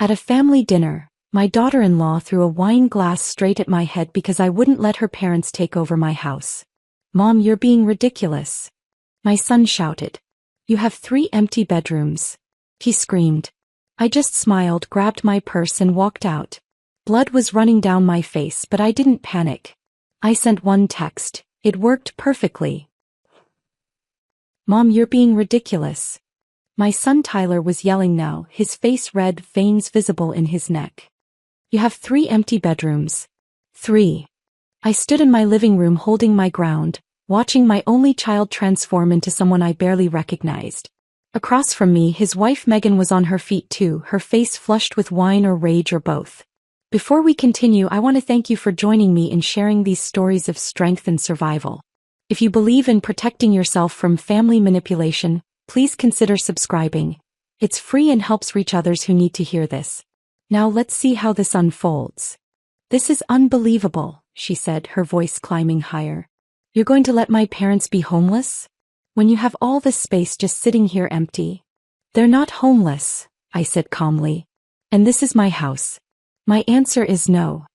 At a family dinner, my daughter-in-law threw a wine glass straight at my head because I wouldn't let her parents take over my house. "Mom, you're being ridiculous," my son shouted. "You have 3 empty bedrooms," he screamed. I just smiled, grabbed my purse and walked out. Blood was running down my face, but I didn't panic. I sent one text. It worked perfectly. "Mom, you're being ridiculous." My son Tyler was yelling now, his face red, veins visible in his neck. "You have 3 empty bedrooms." 3. I stood in my living room holding my ground, watching my only child transform into someone I barely recognized. Across from me, his wife Megan was on her feet too, her face flushed with wine or rage or both. Before we continue, I want to thank you for joining me in sharing these stories of strength and survival. If you believe in protecting yourself from family manipulation, please consider subscribing. It's free and helps reach others who need to hear this. Now let's see how this unfolds. "This is unbelievable," she said, her voice climbing higher. "You're going to let my parents be homeless? When you have all this space just sitting here empty?" "They're not homeless," I said calmly. "And this is my house." My answer is no.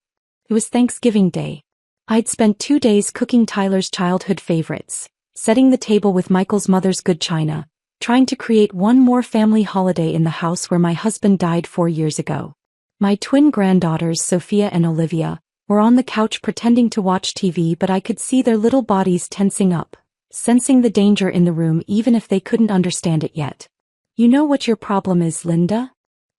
It was Thanksgiving Day. I'd spent 2 days cooking Tyler's childhood favorites, setting the table with Michael's mother's good china, trying to create one more family holiday in the house where my husband died 4 years ago. My twin granddaughters, Sophia and Olivia, were on the couch pretending to watch TV, but I could see their little bodies tensing up, sensing the danger in the room even if they couldn't understand it yet. "You know what your problem is, Linda?"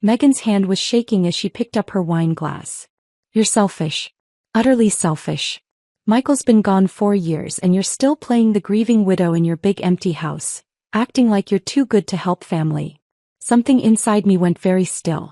Megan's hand was shaking as she picked up her wine glass. "You're selfish. Utterly selfish. Michael's been gone 4 years and you're still playing the grieving widow in your big empty house, acting like you're too good to help family." Something inside me went very still.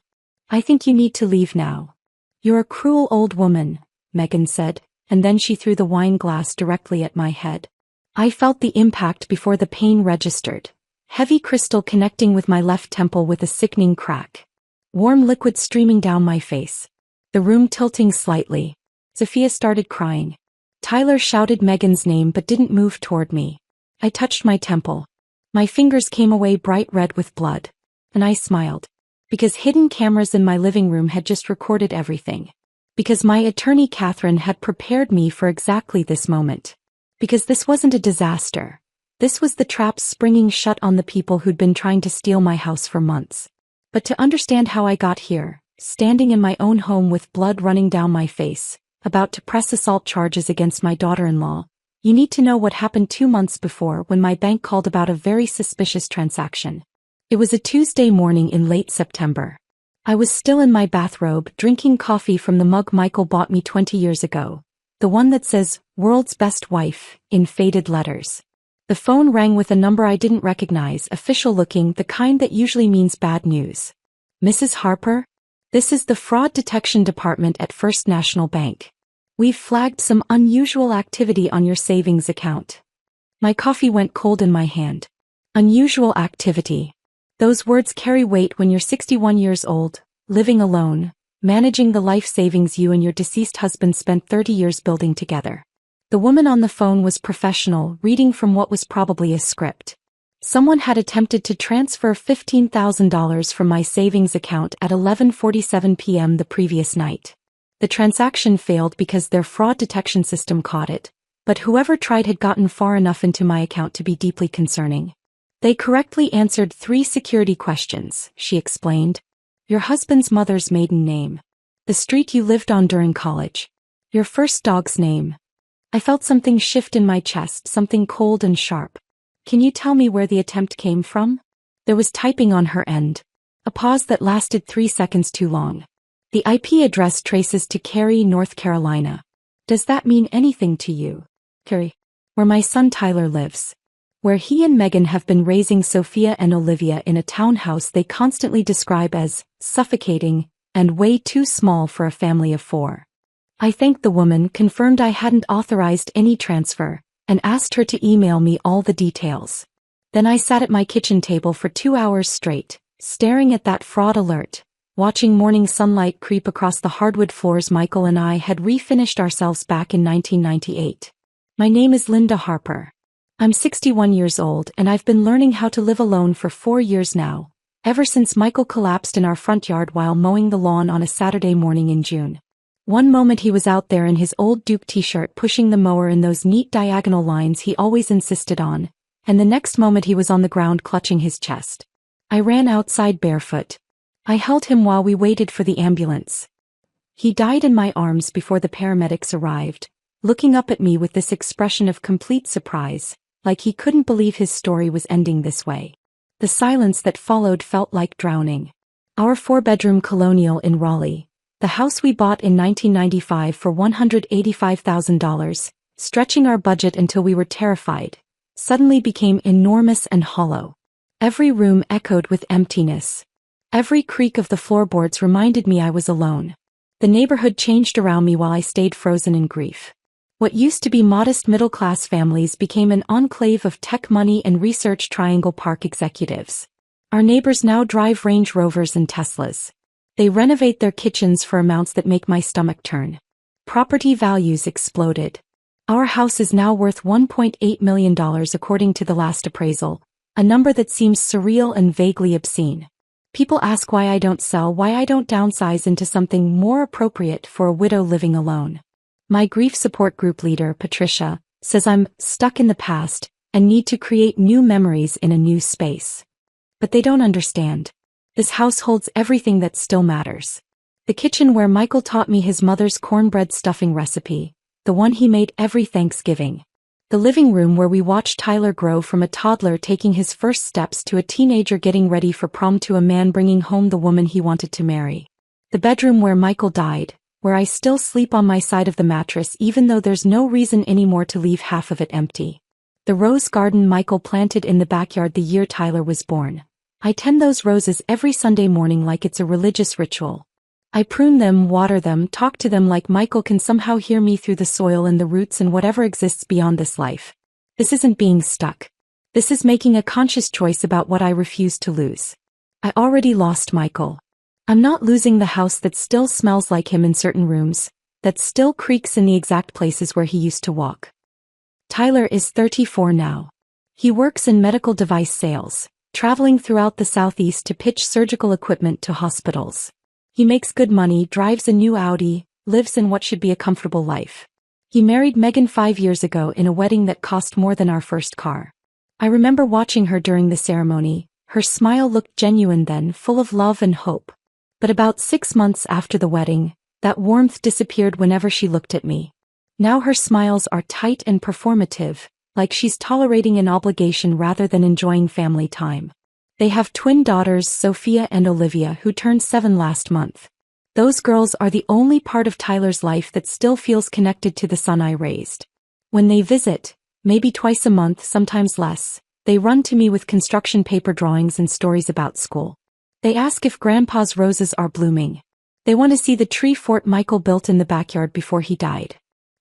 "I think you need to leave now." "You're a cruel old woman," Megan said, and then she threw the wine glass directly at my head. I felt the impact before the pain registered. Heavy crystal connecting with my left temple with a sickening crack. Warm liquid streaming down my face. The room tilting slightly. Sophia started crying. Tyler shouted Megan's name but didn't move toward me. I touched my temple. My fingers came away bright red with blood. And I smiled. Because hidden cameras in my living room had just recorded everything. Because my attorney Catherine had prepared me for exactly this moment. Because this wasn't a disaster. This was the trap springing shut on the people who'd been trying to steal my house for months. But to understand how I got here, standing in my own home with blood running down my face, about to press assault charges against my daughter-in-law, you need to know what happened 2 months before when my bank called about a very suspicious transaction. It was a Tuesday morning in late September. I was still in my bathrobe, drinking coffee from the mug Michael bought me 20 years ago. The one that says, "World's Best Wife," in faded letters. The phone rang with a number I didn't recognize, official looking, the kind that usually means bad news. "Mrs. Harper? This is the Fraud Detection Department at First National Bank. We've flagged some unusual activity on your savings account." My coffee went cold in my hand. Unusual activity. Those words carry weight when you're 61 years old, living alone, managing the life savings you and your deceased husband spent 30 years building together. The woman on the phone was professional, reading from what was probably a script. Someone had attempted to transfer $15,000 from my savings account at 11:47 p.m. the previous night. The transaction failed because their fraud detection system caught it, but whoever tried had gotten far enough into my account to be deeply concerning. "They correctly answered 3 security questions," she explained. "Your husband's mother's maiden name. The street you lived on during college. Your first dog's name." I felt something shift in my chest, something cold and sharp. "Can you tell me where the attempt came from?" There was typing on her end. A pause that lasted 3 seconds too long. "The IP address traces to Cary, North Carolina. Does that mean anything to you?" "Cary? Where my son Tyler lives. Where he and Megan have been raising Sophia and Olivia in a townhouse they constantly describe as suffocating and way too small for a family of 4. I thanked the woman, confirmed I hadn't authorized any transfer, and asked her to email me all the details. Then I sat at my kitchen table for 2 hours straight, staring at that fraud alert, watching morning sunlight creep across the hardwood floors Michael and I had refinished ourselves back in 1998. My name is Linda Harper. I'm 61 years old and I've been learning how to live alone for 4 years now, Ever since Michael collapsed in our front yard while mowing the lawn on a Saturday morning in June. One moment he was out there in his old Duke t-shirt pushing the mower in those neat diagonal lines he always insisted on, and the next moment he was on the ground clutching his chest. I ran outside barefoot. I held him while we waited for the ambulance. He died in my arms before the paramedics arrived, looking up at me with this expression of complete surprise, like he couldn't believe his story was ending this way. The silence that followed felt like drowning. Our 4-bedroom colonial in Raleigh, the house we bought in 1995 for $185,000, stretching our budget until we were terrified, suddenly became enormous and hollow. Every room echoed with emptiness. Every creak of the floorboards reminded me I was alone. The neighborhood changed around me while I stayed frozen in grief. What used to be modest middle-class families became an enclave of tech money and research Triangle Park executives. Our neighbors now drive Range Rovers and Teslas. They renovate their kitchens for amounts that make my stomach turn. Property values exploded. Our house is now worth $1.8 million according to the last appraisal, a number that seems surreal and vaguely obscene. People ask why I don't sell, why I don't downsize into something more appropriate for a widow living alone. My grief support group leader, Patricia, says I'm stuck in the past and need to create new memories in a new space. But they don't understand. This house holds everything that still matters. The kitchen where Michael taught me his mother's cornbread stuffing recipe, the one he made every Thanksgiving. The living room where we watched Tyler grow from a toddler taking his first steps to a teenager getting ready for prom to a man bringing home the woman he wanted to marry. The bedroom where Michael died, where I still sleep on my side of the mattress even though there's no reason anymore to leave half of it empty. The rose garden Michael planted in the backyard the year Tyler was born. I tend those roses every Sunday morning like it's a religious ritual. I prune them, water them, talk to them like Michael can somehow hear me through the soil and the roots and whatever exists beyond this life. This isn't being stuck. This is making a conscious choice about what I refuse to lose. I already lost Michael. I'm not losing the house that still smells like him in certain rooms, that still creaks in the exact places where he used to walk. Tyler is 34 now. He works in medical device sales, traveling throughout the Southeast to pitch surgical equipment to hospitals. He makes good money, drives a new Audi, lives in what should be a comfortable life. He married Megan 5 years ago in a wedding that cost more than our first car. I remember watching her during the ceremony. Her smile looked genuine then, full of love and hope. But about 6 months after the wedding, that warmth disappeared whenever she looked at me. Now her smiles are tight and performative, like she's tolerating an obligation rather than enjoying family time. They have twin daughters, Sophia and Olivia, who turned 7 last month. Those girls are the only part of Tyler's life that still feels connected to the son I raised. When they visit, maybe twice a month, sometimes less, they run to me with construction paper drawings and stories about school. They ask if Grandpa's roses are blooming. They want to see the tree fort Michael built in the backyard before he died.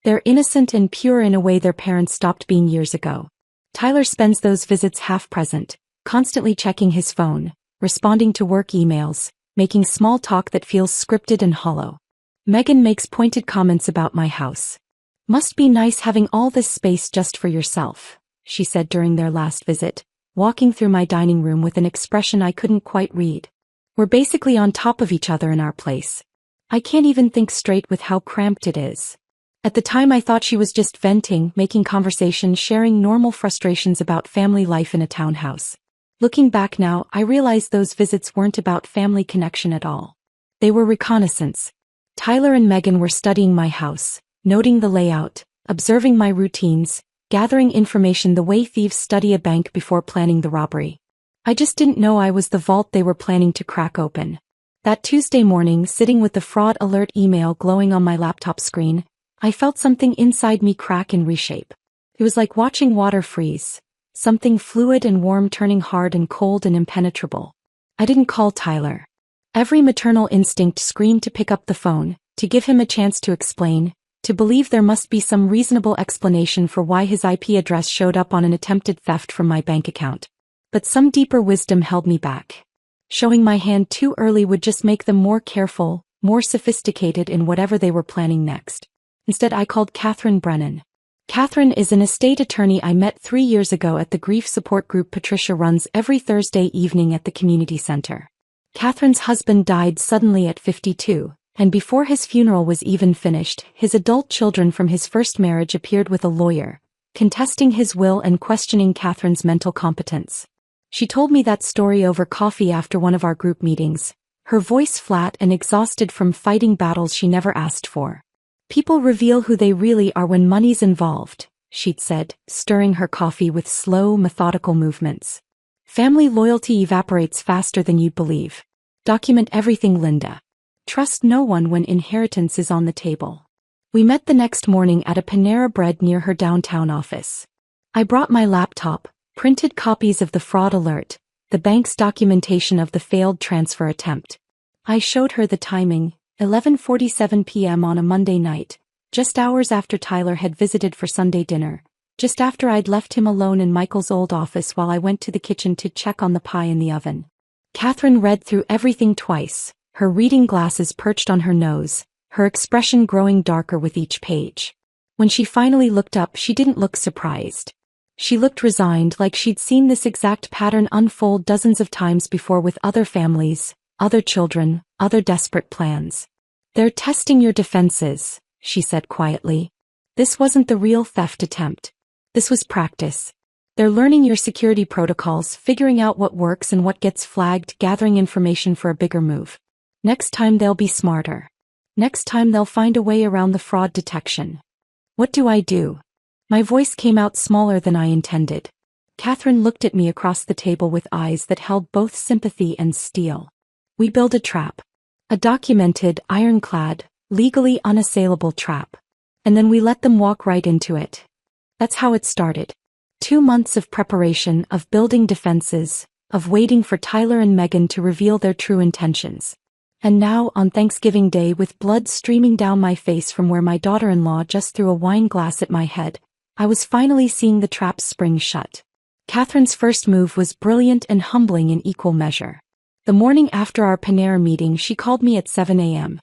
They're innocent and pure in a way their parents stopped being years ago. Tyler spends those visits half present, constantly checking his phone, responding to work emails, making small talk that feels scripted and hollow. Megan makes pointed comments about my house. Must be nice having all this space just for yourself, she said during their last visit, walking through my dining room with an expression I couldn't quite read. We're basically on top of each other in our place. I can't even think straight with how cramped it is. At the time I thought she was just venting, making conversation, sharing normal frustrations about family life in a townhouse. Looking back now, I realize those visits weren't about family connection at all. They were reconnaissance. Tyler and Megan were studying my house, noting the layout, observing my routines, gathering information the way thieves study a bank before planning the robbery. I just didn't know I was the vault they were planning to crack open. That Tuesday morning, sitting with the fraud alert email glowing on my laptop screen, I felt something inside me crack and reshape. It was like watching water freeze, something fluid and warm turning hard and cold and impenetrable. I didn't call Tyler. Every maternal instinct screamed to pick up the phone, to give him a chance to explain, to believe there must be some reasonable explanation for why his IP address showed up on an attempted theft from my bank account. But some deeper wisdom held me back. Showing my hand too early would just make them more careful, more sophisticated in whatever they were planning next. Instead I called Catherine Brennan. Catherine is an estate attorney I met 3 years ago at the grief support group Patricia runs every Thursday evening at the community center. Catherine's husband died suddenly at 52, and before his funeral was even finished, his adult children from his first marriage appeared with a lawyer, contesting his will and questioning Catherine's mental competence. She told me that story over coffee after one of our group meetings, her voice flat and exhausted from fighting battles she never asked for. People reveal who they really are when money's involved, she'd said, stirring her coffee with slow, methodical movements. Family loyalty evaporates faster than you'd believe. Document everything, Linda. Trust no one when inheritance is on the table. We met the next morning at a Panera Bread near her downtown office. I brought my laptop, printed copies of the fraud alert, the bank's documentation of the failed transfer attempt. I showed her the timing, 11:47 p.m. on a Monday night, just hours after Tyler had visited for Sunday dinner, just after I'd left him alone in Michael's old office while I went to the kitchen to check on the pie in the oven. Catherine read through everything twice, her reading glasses perched on her nose, her expression growing darker with each page. When she finally looked up, she didn't look surprised. She looked resigned, like she'd seen this exact pattern unfold dozens of times before with other families, other children, other desperate plans. They're testing your defenses, she said quietly. This wasn't the real theft attempt. This was practice. They're learning your security protocols, figuring out what works and what gets flagged, gathering information for a bigger move. Next time they'll be smarter. Next time they'll find a way around the fraud detection. What do I do? My voice came out smaller than I intended. Catherine looked at me across the table with eyes that held both sympathy and steel. We build a trap. A documented, ironclad, legally unassailable trap. And then we let them walk right into it. That's how it started. 2 months of preparation, of building defenses, of waiting for Tyler and Megan to reveal their true intentions. And now, on Thanksgiving Day, with blood streaming down my face from where my daughter-in-law just threw a wine glass at my head, I was finally seeing the trap spring shut. Catherine's first move was brilliant and humbling in equal measure. The morning after our Panera meeting, she called me at 7 a.m.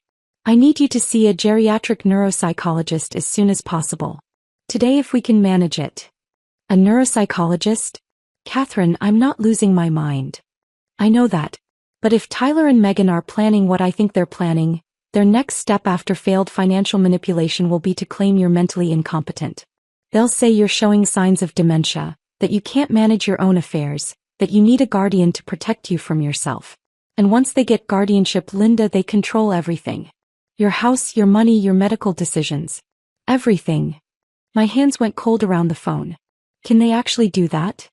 I need you to see a geriatric neuropsychologist as soon as possible. Today, if we can manage it. A neuropsychologist? Catherine, I'm not losing my mind. I know that. But if Tyler and Megan are planning what I think they're planning, their next step after failed financial manipulation will be to claim you're mentally incompetent. They'll say you're showing signs of dementia, that you can't manage your own affairs, that you need a guardian to protect you from yourself. And once they get guardianship, Linda, they control everything. Your house, your money, your medical decisions. Everything. My hands went cold around the phone. Can they actually do that?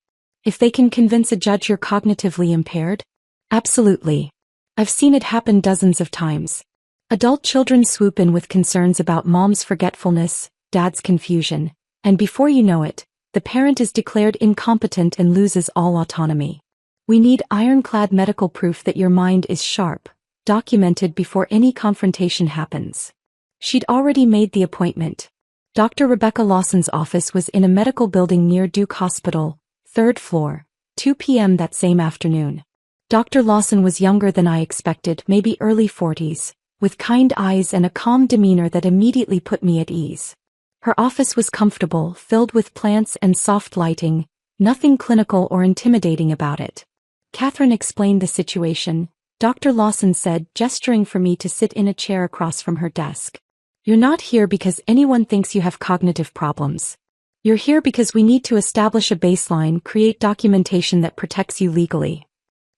If they can convince a judge you're cognitively impaired? Absolutely. I've seen it happen dozens of times. Adult children swoop in with concerns about mom's forgetfulness, dad's confusion, and before you know it, the parent is declared incompetent and loses all autonomy. We need ironclad medical proof that your mind is sharp, documented before any confrontation happens. She'd already made the appointment. Dr. Rebecca Lawson's office was in a medical building near Duke Hospital, 3rd floor, 2 p.m. that same afternoon. Dr. Lawson was younger than I expected, maybe early 40s, with kind eyes and a calm demeanor that immediately put me at ease. Her office was comfortable, filled with plants and soft lighting, nothing clinical or intimidating about it. Catherine explained the situation. Dr. Lawson said, gesturing for me to sit in a chair across from her desk. You're not here because anyone thinks you have cognitive problems. You're here because we need to establish a baseline, create documentation that protects you legally.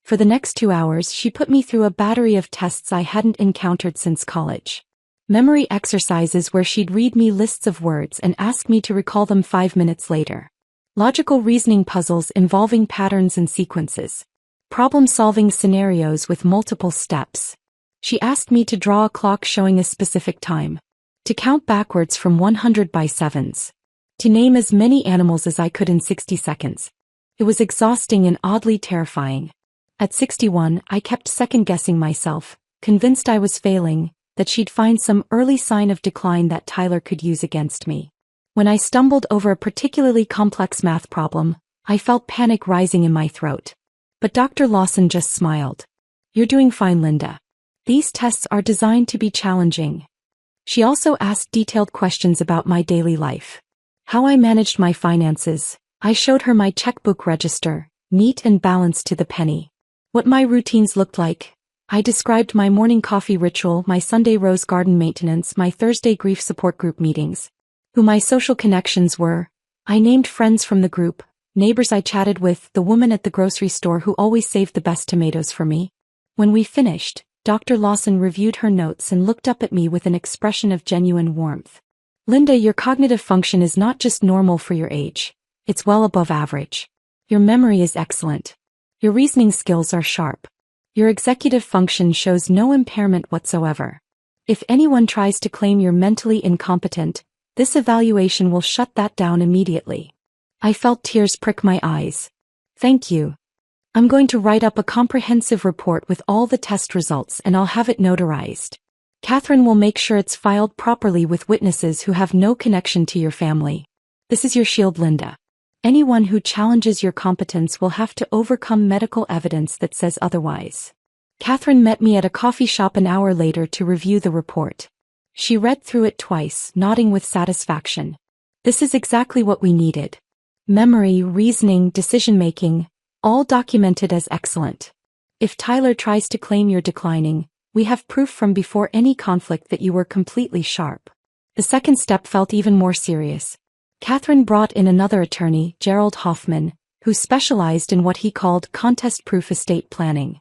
For the next 2 hours, she put me through a battery of tests I hadn't encountered since college. Memory exercises where she'd read me lists of words and ask me to recall them 5 minutes later. Logical reasoning puzzles involving patterns and sequences. Problem-solving scenarios with multiple steps. She asked me to draw a clock showing a specific time. To count backwards from 100 by 7s. To name as many animals as I could in 60 seconds. It was exhausting and oddly terrifying. At 61, I kept second-guessing myself, convinced I was failing, that she'd find some early sign of decline that Tyler could use against me. When I stumbled over a particularly complex math problem, I felt panic rising in my throat. But Dr. Lawson just smiled. You're doing fine, Linda. These tests are designed to be challenging. She also asked detailed questions about my daily life. How I managed my finances. I showed her my checkbook register, neat and balanced to the penny. What my routines looked like. I described my morning coffee ritual, my Sunday rose garden maintenance, my Thursday grief support group meetings. Who my social connections were. I named friends from the group, neighbors I chatted with, the woman at the grocery store who always saved the best tomatoes for me. When we finished, Dr. Lawson reviewed her notes and looked up at me with an expression of genuine warmth. Linda, your cognitive function is not just normal for your age. It's well above average. Your memory is excellent. Your reasoning skills are sharp. Your executive function shows no impairment whatsoever. If anyone tries to claim you're mentally incompetent, this evaluation will shut that down immediately. I felt tears prick my eyes. Thank you. I'm going to write up a comprehensive report with all the test results and I'll have it notarized. Catherine will make sure it's filed properly with witnesses who have no connection to your family. This is your shield, Linda. Anyone who challenges your competence will have to overcome medical evidence that says otherwise. Catherine met me at a coffee shop an hour later to review the report. She read through it twice, nodding with satisfaction. This is exactly what we needed. Memory, reasoning, decision-making, all documented as excellent. If Tyler tries to claim you're declining, we have proof from before any conflict that you were completely sharp. The second step felt even more serious. Catherine brought in another attorney, Gerald Hoffman, who specialized in what he called contest-proof estate planning.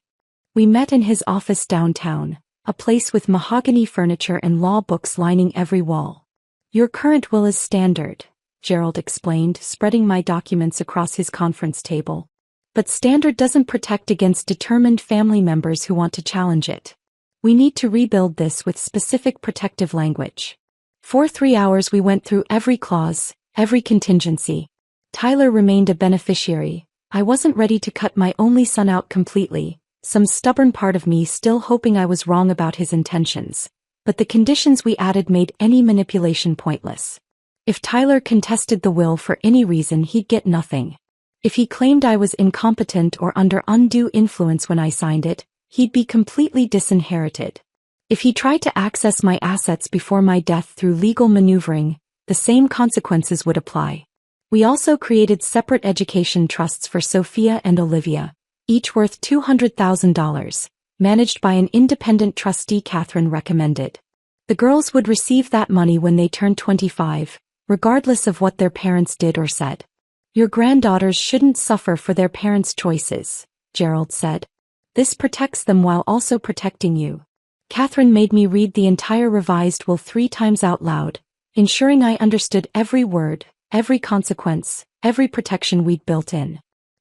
We met in his office downtown, a place with mahogany furniture and law books lining every wall. Your current will is standard, Gerald explained, spreading my documents across his conference table. But standard doesn't protect against determined family members who want to challenge it. We need to rebuild this with specific protective language. For 3 hours we went through every clause, every contingency. Tyler remained a beneficiary. I wasn't ready to cut my only son out completely, some stubborn part of me still hoping I was wrong about his intentions. But the conditions we added made any manipulation pointless. If Tyler contested the will for any reason, he'd get nothing. If he claimed I was incompetent or under undue influence when I signed it, he'd be completely disinherited. If he tried to access my assets before my death through legal maneuvering, the same consequences would apply. We also created separate education trusts for Sophia and Olivia, each worth $200,000, managed by an independent trustee Catherine recommended. The girls would receive that money when they turned 25, regardless of what their parents did or said. Your granddaughters shouldn't suffer for their parents' choices, Gerald said. This protects them while also protecting you. Catherine made me read the entire revised will 3 times out loud, ensuring I understood every word, every consequence, every protection we'd built in.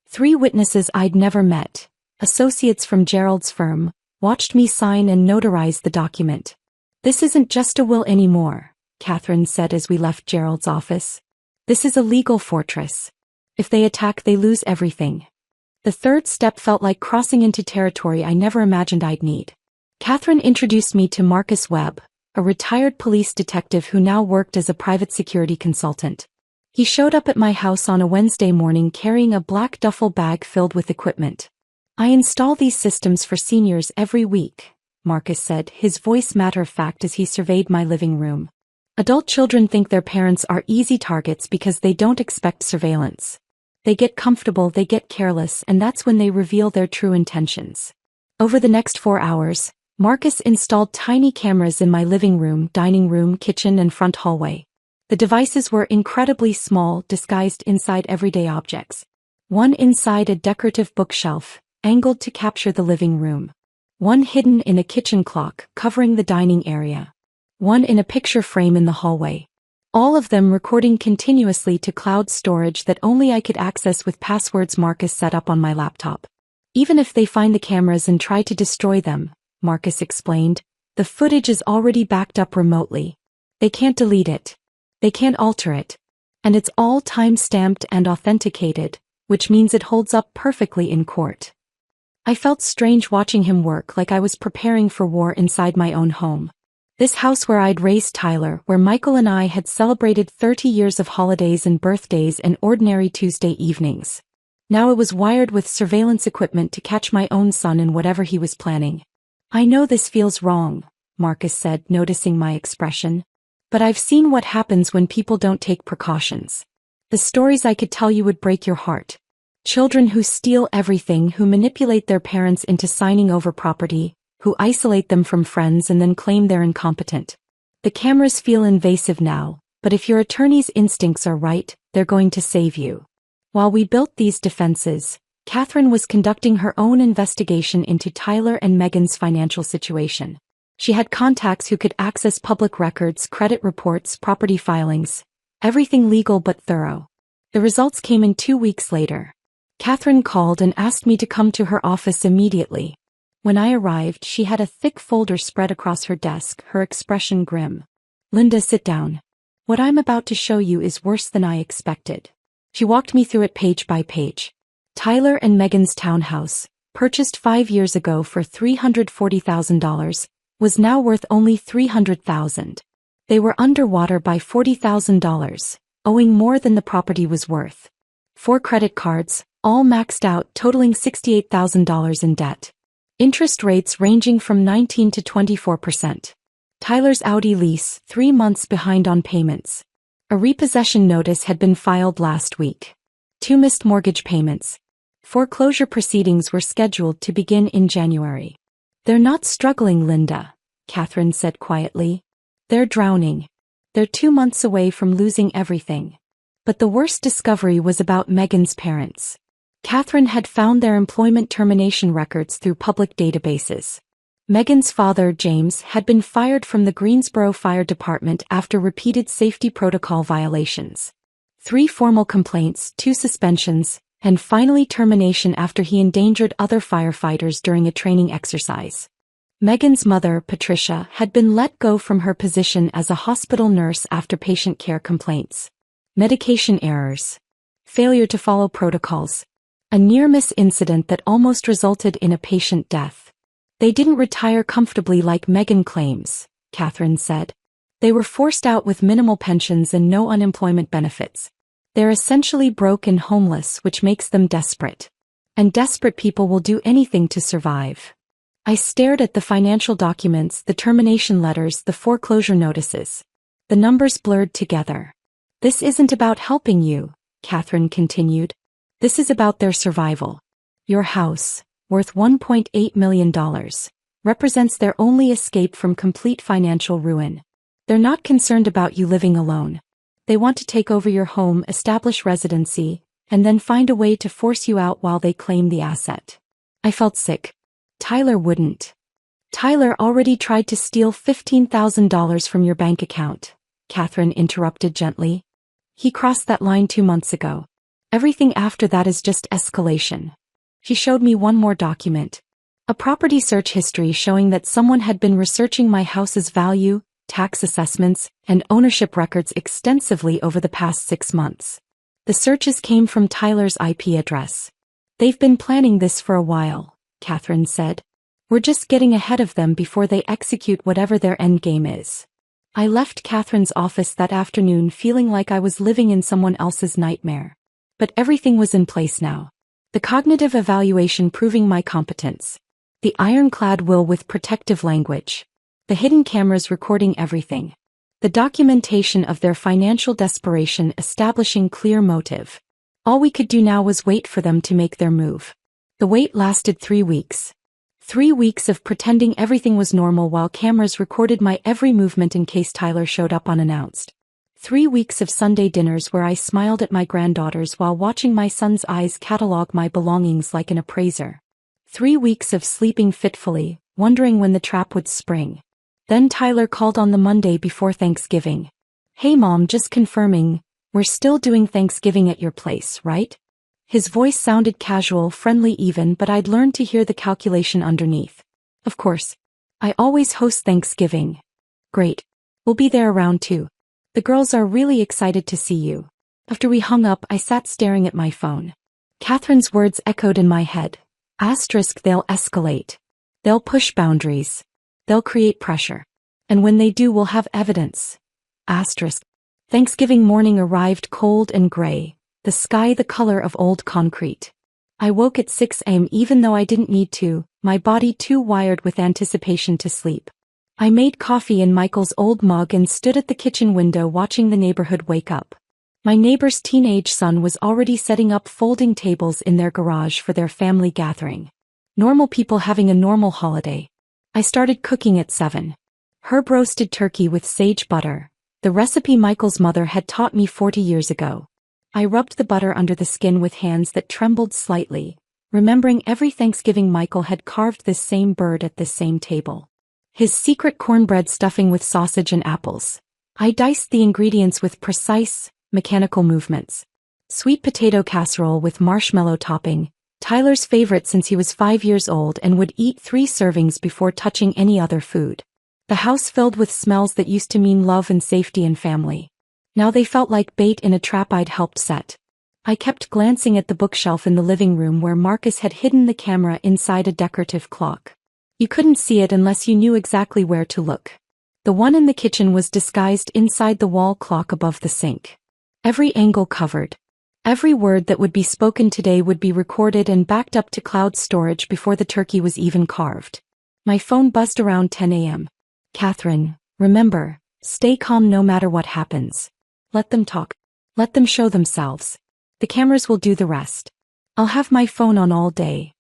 3 witnesses I'd never met, associates from Gerald's firm, watched me sign and notarize the document. This isn't just a will anymore, Catherine said as we left Gerald's office. This is a legal fortress. If they attack, they lose everything. The third step felt like crossing into territory I never imagined I'd need. Catherine introduced me to Marcus Webb, a retired police detective who now worked as a private security consultant. He showed up at my house on a Wednesday morning carrying a black duffel bag filled with equipment. I install these systems for seniors every week, Marcus said, his voice matter-of-fact as he surveyed my living room. Adult children think their parents are easy targets because they don't expect surveillance. They get comfortable, they get careless, and that's when they reveal their true intentions. Over the next 4 hours, Marcus installed tiny cameras in my living room, dining room, kitchen, and front hallway. The devices were incredibly small, disguised inside everyday objects. One inside a decorative bookshelf, angled to capture the living room. One hidden in a kitchen clock, covering the dining area. One in a picture frame in the hallway. All of them recording continuously to cloud storage that only I could access with passwords Marcus set up on my laptop. Even if they find the cameras and try to destroy them, Marcus explained, the footage is already backed up remotely. They can't delete it. They can't alter it. And it's all time-stamped and authenticated, which means it holds up perfectly in court. I felt strange watching him work, like I was preparing for war inside my own home. This house where I'd raised Tyler, where Michael and I had celebrated 30 years of holidays and birthdays and ordinary Tuesday evenings. Now it was wired with surveillance equipment to catch my own son in whatever he was planning. I know this feels wrong, Marcus said, noticing my expression. But I've seen what happens when people don't take precautions. The stories I could tell you would break your heart. Children who steal everything, who manipulate their parents into signing over property, who isolate them from friends and then claim they're incompetent. The cameras feel invasive now, but if your attorney's instincts are right, they're going to save you. While we built these defenses, Catherine was conducting her own investigation into Tyler and Megan's financial situation. She had contacts who could access public records, credit reports, property filings, everything legal but thorough. The results came in 2 weeks later. Catherine called and asked me to come to her office immediately. When I arrived, she had a thick folder spread across her desk, her expression grim. "Linda, sit down. What I'm about to show you is worse than I expected." She walked me through it page by page. Tyler and Megan's townhouse, purchased 5 years ago for $340,000, was now worth only $300,000. They were underwater by $40,000, owing more than the property was worth. 4 credit cards, all maxed out, totaling $68,000 in debt. Interest rates ranging from 19 to 24%. Tyler's Audi lease, 3 months behind on payments. A repossession notice had been filed last week. 2 missed mortgage payments. Foreclosure proceedings were scheduled to begin in January. "They're not struggling, Linda," Catherine said quietly. "They're drowning. They're 2 months away from losing everything." But the worst discovery was about Megan's parents. Catherine had found their employment termination records through public databases. Megan's father, James, had been fired from the Greensboro Fire Department after repeated safety protocol violations. 3 formal complaints, 2 suspensions, and finally termination after he endangered other firefighters during a training exercise. Megan's mother, Patricia, had been let go from her position as a hospital nurse after patient care complaints. Medication errors. Failure to follow protocols. A near-miss incident that almost resulted in a patient death. They didn't retire comfortably like Megan claims, Catherine said. They were forced out with minimal pensions and no unemployment benefits. They're essentially broke and homeless, which makes them desperate. And desperate people will do anything to survive. I stared at the financial documents, the termination letters, the foreclosure notices. The numbers blurred together. "This isn't about helping you," Catherine continued. "This is about their survival. Your house, worth $1.8 million, represents their only escape from complete financial ruin. They're not concerned about you living alone. They want to take over your home, establish residency, and then find a way to force you out while they claim the asset." I felt sick. Tyler wouldn't. "Tyler already tried to steal $15,000 from your bank account," Catherine interrupted gently. "He crossed that line 2 months ago. Everything after that is just escalation." She showed me one more document. A property search history showing that someone had been researching my house's value, tax assessments, and ownership records extensively over the past 6 months. The searches came from Tyler's IP address. "They've been planning this for a while," Catherine said. "We're just getting ahead of them before they execute whatever their endgame is." I left Catherine's office that afternoon feeling like I was living in someone else's nightmare. But everything was in place now. The cognitive evaluation proving my competence. The ironclad will with protective language. The hidden cameras recording everything. The documentation of their financial desperation establishing clear motive. All we could do now was wait for them to make their move. The wait lasted 3 weeks. 3 weeks of pretending everything was normal while cameras recorded my every movement in case Tyler showed up unannounced. 3 weeks of Sunday dinners where I smiled at my granddaughters while watching my son's eyes catalog my belongings like an appraiser. 3 weeks of sleeping fitfully, wondering when the trap would spring. Then Tyler called on the Monday before Thanksgiving. "Hey Mom, just confirming, we're still doing Thanksgiving at your place, right?" His voice sounded casual, friendly even, but I'd learned to hear the calculation underneath. "Of course. I always host Thanksgiving." "Great. We'll be there around 2. The girls are really excited to see you." After we hung up, I sat staring at my phone. Catherine's words echoed in my head. They'll escalate. They'll push boundaries. They'll create pressure. And when they do, we'll have evidence. Thanksgiving morning arrived cold and gray, the sky the color of old concrete. I woke at 6 a.m. even though I didn't need to, my body too wired with anticipation to sleep. I made coffee in Michael's old mug and stood at the kitchen window watching the neighborhood wake up. My neighbor's teenage son was already setting up folding tables in their garage for their family gathering. Normal people having a normal holiday. I started cooking at 7. Herb roasted turkey with sage butter, the recipe Michael's mother had taught me 40 years ago. I rubbed the butter under the skin with hands that trembled slightly, remembering every Thanksgiving Michael had carved this same bird at this same table. His secret cornbread stuffing with sausage and apples. I diced the ingredients with precise, mechanical movements. Sweet potato casserole with marshmallow topping, Tyler's favorite since he was 5 years old and would eat 3 servings before touching any other food. The house filled with smells that used to mean love and safety and family. Now they felt like bait in a trap I'd helped set. I kept glancing at the bookshelf in the living room where Marcus had hidden the camera inside a decorative clock. You couldn't see it unless you knew exactly where to look. The one in the kitchen was disguised inside the wall clock above the sink. Every angle covered. Every word that would be spoken today would be recorded and backed up to cloud storage before the turkey was even carved. My phone buzzed around 10 a.m. Catherine, remember, stay calm no matter what happens. Let them talk. Let them show themselves. The cameras will do the rest. I'll have my phone on all day.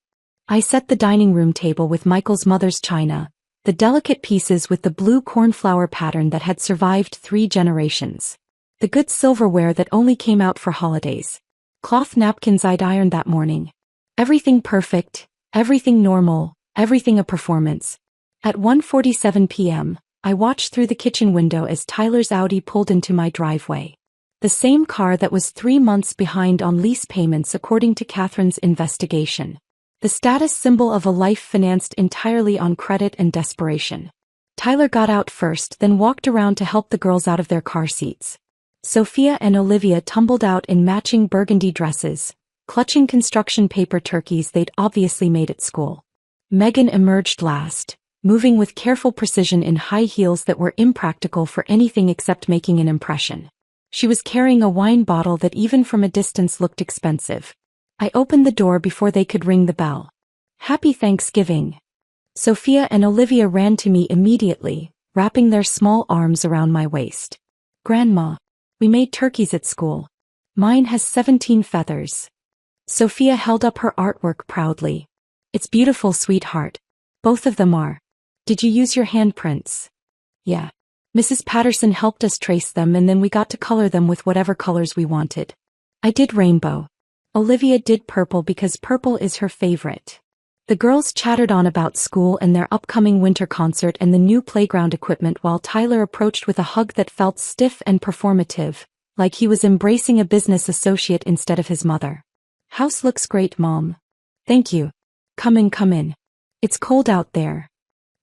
I set the dining room table with Michael's mother's china, the delicate pieces with the blue cornflower pattern that had survived 3 generations. The good silverware that only came out for holidays. Cloth napkins I'd ironed that morning. Everything perfect, everything normal, everything a performance. At 1:47 p.m., I watched through the kitchen window as Tyler's Audi pulled into my driveway. The same car that was 3 months behind on lease payments according to Catherine's investigation. The status symbol of a life financed entirely on credit and desperation. Tyler got out first, then walked around to help the girls out of their car seats. Sophia and Olivia tumbled out in matching burgundy dresses, clutching construction paper turkeys they'd obviously made at school. Megan emerged last, moving with careful precision in high heels that were impractical for anything except making an impression. She was carrying a wine bottle that even from a distance looked expensive. I opened the door before they could ring the bell. Happy Thanksgiving. Sophia and Olivia ran to me immediately, wrapping their small arms around my waist. Grandma. We made turkeys at school. Mine has 17 feathers. Sophia held up her artwork proudly. It's beautiful, sweetheart. Both of them are. Did you use your handprints? Yeah. Mrs. Patterson helped us trace them and then we got to color them with whatever colors we wanted. I did rainbow. Olivia did purple because purple is her favorite. The girls chattered on about school and their upcoming winter concert and the new playground equipment while Tyler approached with a hug that felt stiff and performative, like he was embracing a business associate instead of his mother. House looks great, Mom. Thank you. Come in, come in. It's cold out there.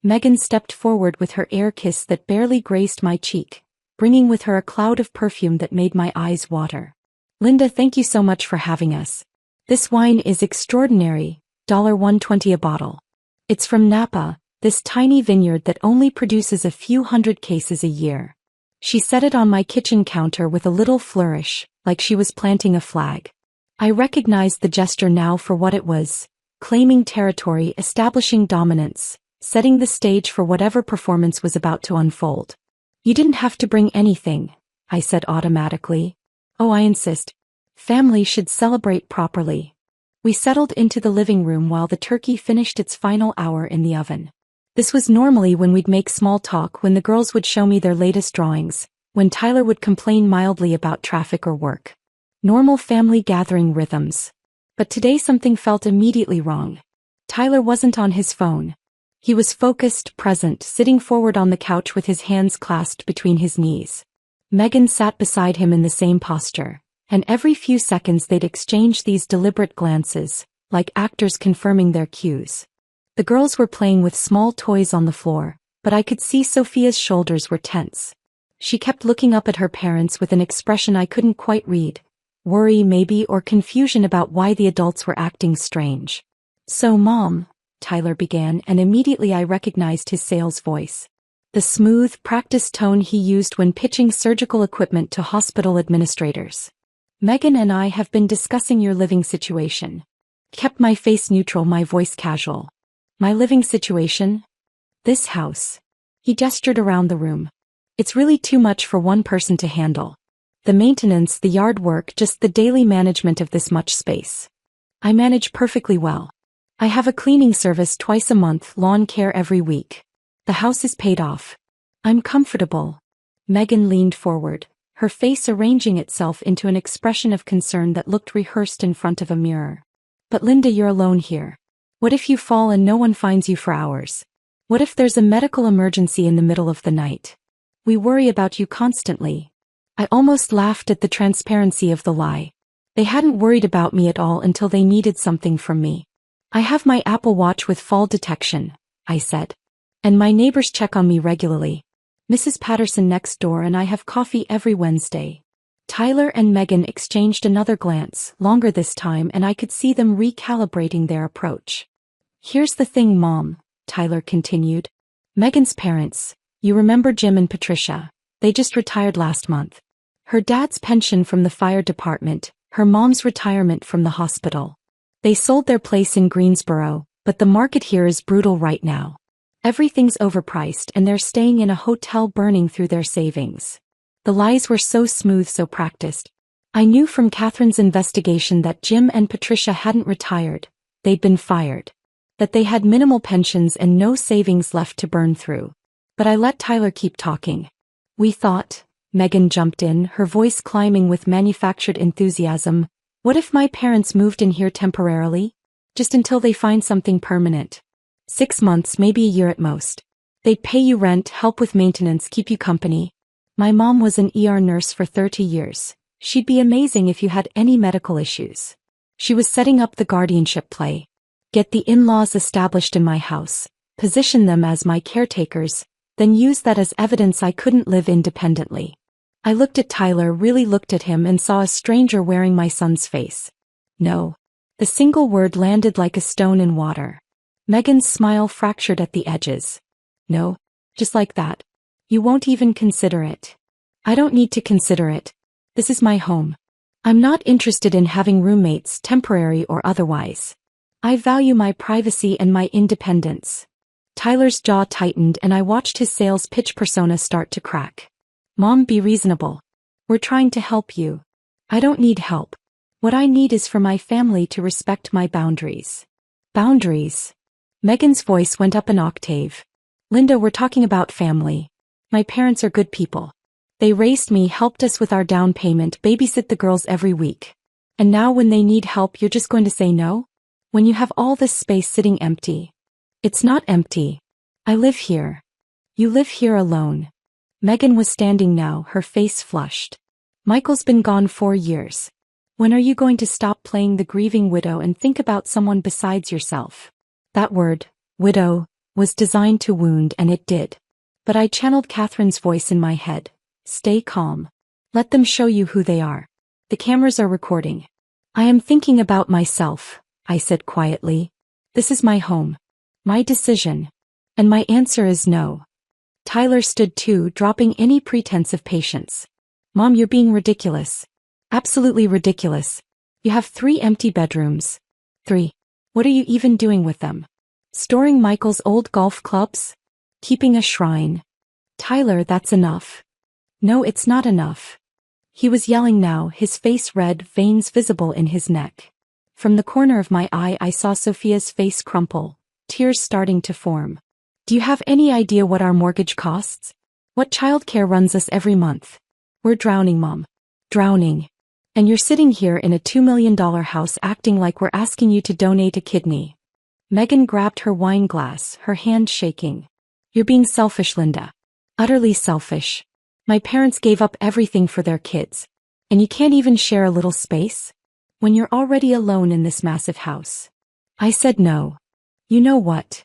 Megan stepped forward with her air kiss that barely grazed my cheek, bringing with her a cloud of perfume that made my eyes water. Linda, thank you so much for having us. This wine is extraordinary. $1.20 a bottle. It's from Napa, this tiny vineyard that only produces a few hundred cases a year. She set it on my kitchen counter with a little flourish, like she was planting a flag. I recognized the gesture now for what it was, claiming territory, establishing dominance, setting the stage for whatever performance was about to unfold. You didn't have to bring anything, I said automatically. Oh, I insist. Family should celebrate properly. We settled into the living room while the turkey finished its final hour in the oven. This was normally when we'd make small talk, when the girls would show me their latest drawings, when Tyler would complain mildly about traffic or work. Normal family gathering rhythms. But today something felt immediately wrong. Tyler wasn't on his phone. He was focused, present, sitting forward on the couch with his hands clasped between his knees. Megan sat beside him in the same posture. And every few seconds they'd exchange these deliberate glances, like actors confirming their cues. The girls were playing with small toys on the floor, but I could see Sophia's shoulders were tense. She kept looking up at her parents with an expression I couldn't quite read. Worry maybe, or confusion about why the adults were acting strange. So Mom, Tyler began, and immediately I recognized his sales voice. The smooth, practiced tone he used when pitching surgical equipment to hospital administrators. Megan and I have been discussing your living situation. Kept my face neutral, my voice casual. My living situation? This house. He gestured around the room. It's really too much for one person to handle. The maintenance, the yard work, just the daily management of this much space. I manage perfectly well. I have a cleaning service twice a month, lawn care every week. The house is paid off. I'm comfortable. Megan leaned forward, her face arranging itself into an expression of concern that looked rehearsed in front of a mirror. But Linda, you're alone here. What if you fall and no one finds you for hours? What if there's a medical emergency in the middle of the night? We worry about you constantly. I almost laughed at the transparency of the lie. They hadn't worried about me at all until they needed something from me. I have my Apple Watch with fall detection, I said. And my neighbors check on me regularly. Mrs. Patterson next door and I have coffee every Wednesday. Tyler and Megan exchanged another glance, longer this time, and I could see them recalibrating their approach. Here's the thing, Mom, Tyler continued. Megan's parents, you remember Jim and Patricia, they just retired last month. Her dad's pension from the fire department, her mom's retirement from the hospital. They sold their place in Greensboro, but the market here is brutal right now. Everything's overpriced and they're staying in a hotel burning through their savings. The lies were so smooth, so practiced. I knew from Catherine's investigation that Jim and Patricia hadn't retired, they'd been fired. That they had minimal pensions and no savings left to burn through. But I let Tyler keep talking. We thought, Megan jumped in, her voice climbing with manufactured enthusiasm, what if my parents moved in here temporarily? Just until they find something permanent. 6 months, maybe a year at most. They'd pay you rent, help with maintenance, keep you company. My mom was an ER nurse for 30 years. She'd be amazing if you had any medical issues. She was setting up the guardianship play. Get the in-laws established in my house, position them as my caretakers, then use that as evidence I couldn't live independently. I looked at Tyler, really looked at him, and saw a stranger wearing my son's face. No. The single word landed like a stone in water. Megan's smile fractured at the edges. No. Just like that. You won't even consider it. I don't need to consider it. This is my home. I'm not interested in having roommates, temporary or otherwise. I value my privacy and my independence. Tyler's jaw tightened and I watched his sales pitch persona start to crack. Mom, be reasonable. We're trying to help you. I don't need help. What I need is for my family to respect my boundaries. Boundaries? Megan's voice went up an octave. Linda, we're talking about family. My parents are good people. They raised me, helped us with our down payment, babysit the girls every week. And now when they need help, you're just going to say no? When you have all this space sitting empty. It's not empty. I live here. You live here alone. Megan was standing now, her face flushed. Michael's been gone 4 years. When are you going to stop playing the grieving widow and think about someone besides yourself? That word, widow, was designed to wound, and it did. But I channeled Catherine's voice in my head. Stay calm. Let them show you who they are. The cameras are recording. I am thinking about myself, I said quietly. This is my home. My decision. And my answer is no. Tyler stood too, dropping any pretense of patience. Mom, you're being ridiculous. Absolutely ridiculous. You have 3 empty bedrooms. 3. What are you even doing with them? Storing Michael's old golf clubs? Keeping a shrine? Tyler, that's enough. No, it's not enough. He was yelling now, his face red, veins visible in his neck. From the corner of my eye I saw Sophia's face crumple, tears starting to form. Do you have any idea what our mortgage costs? What childcare runs us every month? We're drowning, Mom. Drowning. And you're sitting here in a $2 million house acting like we're asking you to donate a kidney. Megan grabbed her wine glass, her hand shaking. You're being selfish, Linda. Utterly selfish. My parents gave up everything for their kids. And you can't even share a little space? When you're already alone in this massive house. I said no. You know what?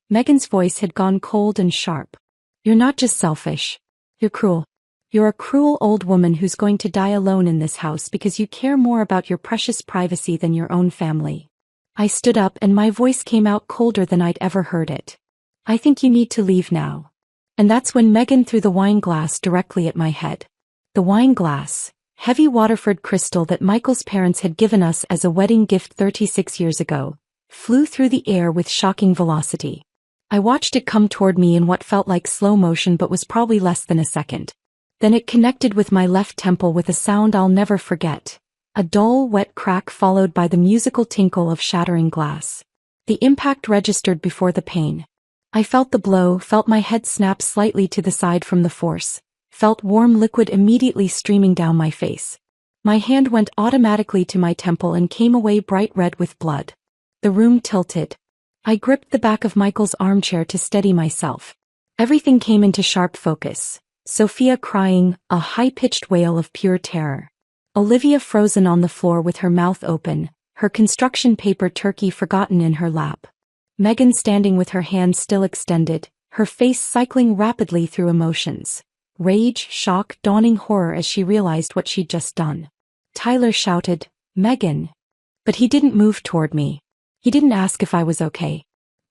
Megan's voice had gone cold and sharp. You're not just selfish. You're cruel. You're a cruel old woman who's going to die alone in this house because you care more about your precious privacy than your own family. I stood up and my voice came out colder than I'd ever heard it. I think you need to leave now. And that's when Megan threw the wine glass directly at my head. The wine glass, heavy Waterford crystal that Michael's parents had given us as a wedding gift 36 years ago, flew through the air with shocking velocity. I watched it come toward me in what felt like slow motion but was probably less than a second. Then it connected with my left temple with a sound I'll never forget. A dull, wet crack followed by the musical tinkle of shattering glass. The impact registered before the pain. I felt the blow, felt my head snap slightly to the side from the force, felt warm liquid immediately streaming down my face. My hand went automatically to my temple and came away bright red with blood. The room tilted. I gripped the back of Michael's armchair to steady myself. Everything came into sharp focus. Sophia crying, a high-pitched wail of pure terror. Olivia frozen on the floor with her mouth open, her construction paper turkey forgotten in her lap. Megan standing with her hands still extended, her face cycling rapidly through emotions. Rage, shock, dawning horror as she realized what she'd just done. Tyler shouted, "Megan!" But he didn't move toward me. He didn't ask if I was okay.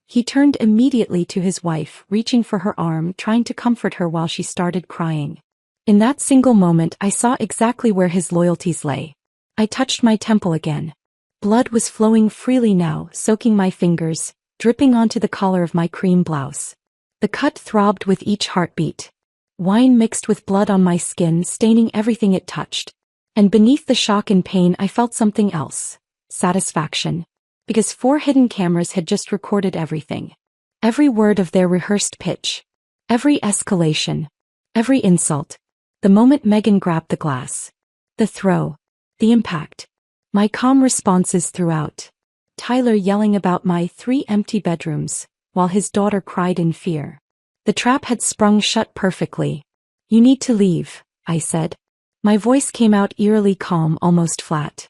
He turned immediately to his wife, reaching for her arm, trying to comfort her while she started crying. In that single moment I saw exactly where his loyalties lay. I touched my temple again. Blood was flowing freely now, soaking my fingers, dripping onto the collar of my cream blouse. The cut throbbed with each heartbeat. Wine mixed with blood on my skin, staining everything it touched. And beneath the shock and pain I felt something else. Satisfaction. Because 4 hidden cameras had just recorded everything. Every word of their rehearsed pitch. Every escalation. Every insult. The moment Megan grabbed the glass. The throw. The impact. My calm responses throughout. Tyler yelling about my 3 empty bedrooms, while his daughter cried in fear. The trap had sprung shut perfectly. "You need to leave," I said. My voice came out eerily calm, almost flat.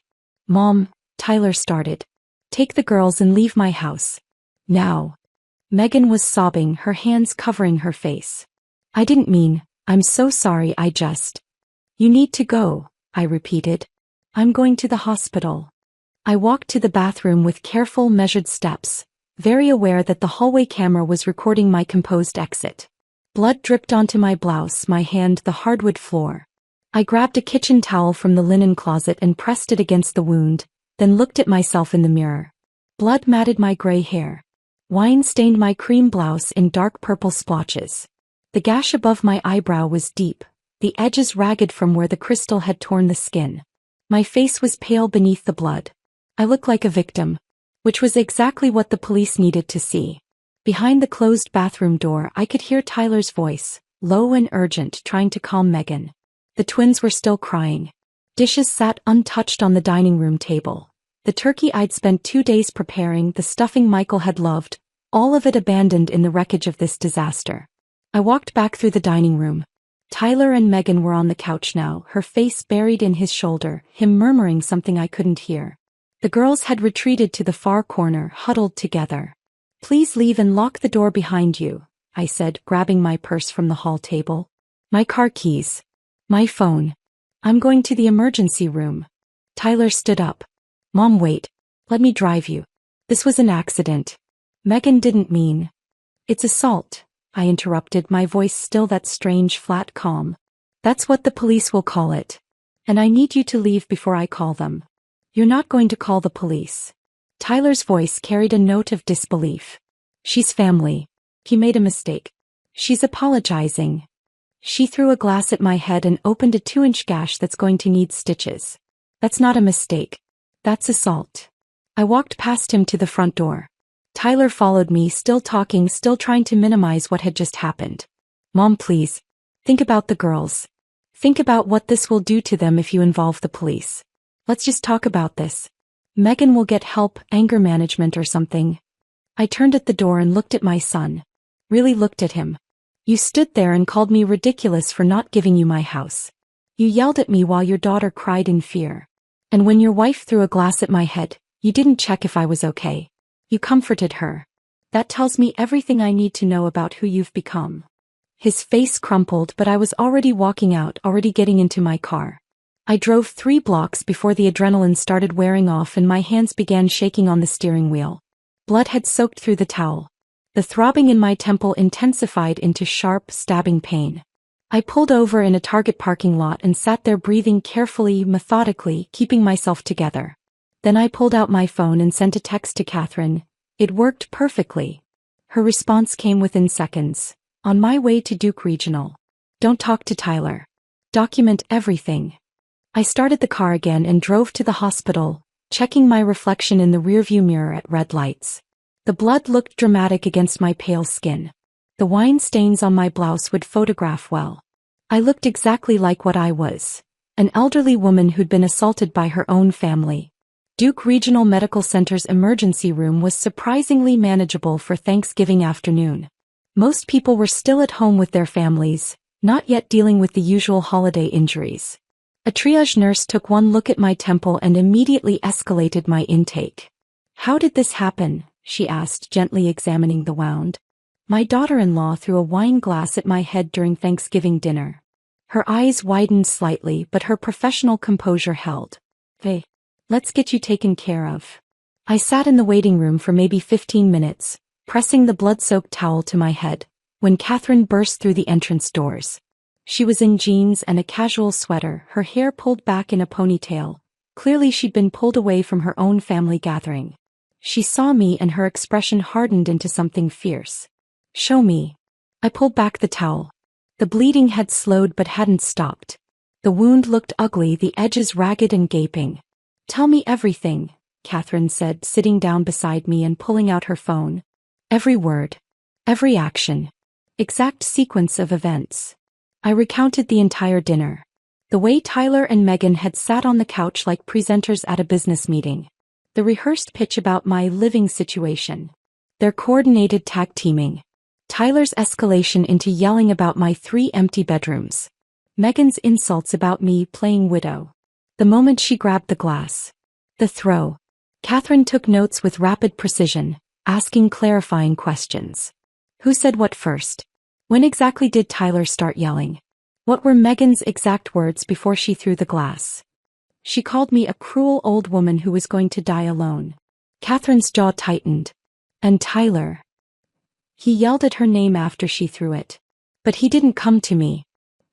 "Mom," Tyler started. "Take the girls and leave my house. Now." Megan was sobbing, her hands covering her face. "I didn't mean, I'm so sorry, I just..." "You need to go," I repeated. "I'm going to the hospital." I walked to the bathroom with careful, measured steps, very aware that the hallway camera was recording my composed exit. Blood dripped onto my blouse, my hand the hardwood floor. I grabbed a kitchen towel from the linen closet and pressed it against the wound, then looked at myself in the mirror. Blood matted my gray hair. Wine stained my cream blouse in dark purple splotches. The gash above my eyebrow was deep, the edges ragged from where the crystal had torn the skin. My face was pale beneath the blood. I looked like a victim, which was exactly what the police needed to see. Behind the closed bathroom door I could hear Tyler's voice, low and urgent, trying to calm Megan. The twins were still crying. Dishes sat untouched on the dining room table. The turkey I'd spent 2 days preparing, the stuffing Michael had loved, all of it abandoned in the wreckage of this disaster. I walked back through the dining room. Tyler and Megan were on the couch now, her face buried in his shoulder, him murmuring something I couldn't hear. The girls had retreated to the far corner, huddled together. "Please leave and lock the door behind you," I said, grabbing my purse from the hall table. "My car keys. My phone. I'm going to the emergency room." Tyler stood up. "Mom, wait. Let me drive you. This was an accident. Megan didn't mean..." "It's assault," I interrupted, my voice still that strange flat calm. "That's what the police will call it. And I need you to leave before I call them." "You're not going to call the police." Tyler's voice carried a note of disbelief. "She's family. He made a mistake. She's apologizing." She threw a glass at my head and opened a 2-inch gash that's going to need stitches. "That's not a mistake. That's assault." I walked past him to the front door. Tyler followed me, still talking, still trying to minimize what had just happened. "Mom, please. Think about the girls. Think about what this will do to them if you involve the police. Let's just talk about this. Megan will get help, anger management or something." I turned at the door and looked at my son. Really looked at him. "You stood there and called me ridiculous for not giving you my house. You yelled at me while your daughter cried in fear. And when your wife threw a glass at my head, you didn't check if I was okay. You comforted her. That tells me everything I need to know about who you've become." His face crumpled, but I was already walking out, already getting into my car. I drove 3 blocks before the adrenaline started wearing off and my hands began shaking on the steering wheel. Blood had soaked through the towel. The throbbing in my temple intensified into sharp, stabbing pain. I pulled over in a Target parking lot and sat there breathing carefully, methodically, keeping myself together. Then I pulled out my phone and sent a text to Catherine. It worked perfectly. Her response came within seconds. On my way to Duke Regional. Don't talk to Tyler. Document everything. I started the car again and drove to the hospital, checking my reflection in the rearview mirror at red lights. The blood looked dramatic against my pale skin. The wine stains on my blouse would photograph well. I looked exactly like what I was. An elderly woman who'd been assaulted by her own family. Duke Regional Medical Center's emergency room was surprisingly manageable for Thanksgiving afternoon. Most people were still at home with their families, not yet dealing with the usual holiday injuries. A triage nurse took one look at my temple and immediately escalated my intake. How did this happen? She asked, gently examining the wound. My daughter-in-law threw a wine glass at my head during Thanksgiving dinner. Her eyes widened slightly, but her professional composure held. Hey, let's get you taken care of. I sat in the waiting room for maybe 15 minutes, pressing the blood-soaked towel to my head, when Catherine burst through the entrance doors. She was in jeans and a casual sweater, her hair pulled back in a ponytail. Clearly she'd been pulled away from her own family gathering. She saw me and her expression hardened into something fierce. Show me. I pulled back the towel. The bleeding had slowed but hadn't stopped. The wound looked ugly, the edges ragged and gaping. Tell me everything, Catherine said, sitting down beside me and pulling out her phone. Every word. Every action. Exact sequence of events. I recounted the entire dinner. The way Tyler and Megan had sat on the couch like presenters at a business meeting. The rehearsed pitch about my living situation. Their coordinated tag teaming. Tyler's escalation into yelling about my 3 empty bedrooms. Megan's insults about me playing widow. The moment she grabbed the glass. The throw. Catherine took notes with rapid precision, asking clarifying questions. Who said what first? When exactly did Tyler start yelling? What were Megan's exact words before she threw the glass? She called me a cruel old woman who was going to die alone. Catherine's jaw tightened. And Tyler. He yelled at her name after she threw it. But he didn't come to me.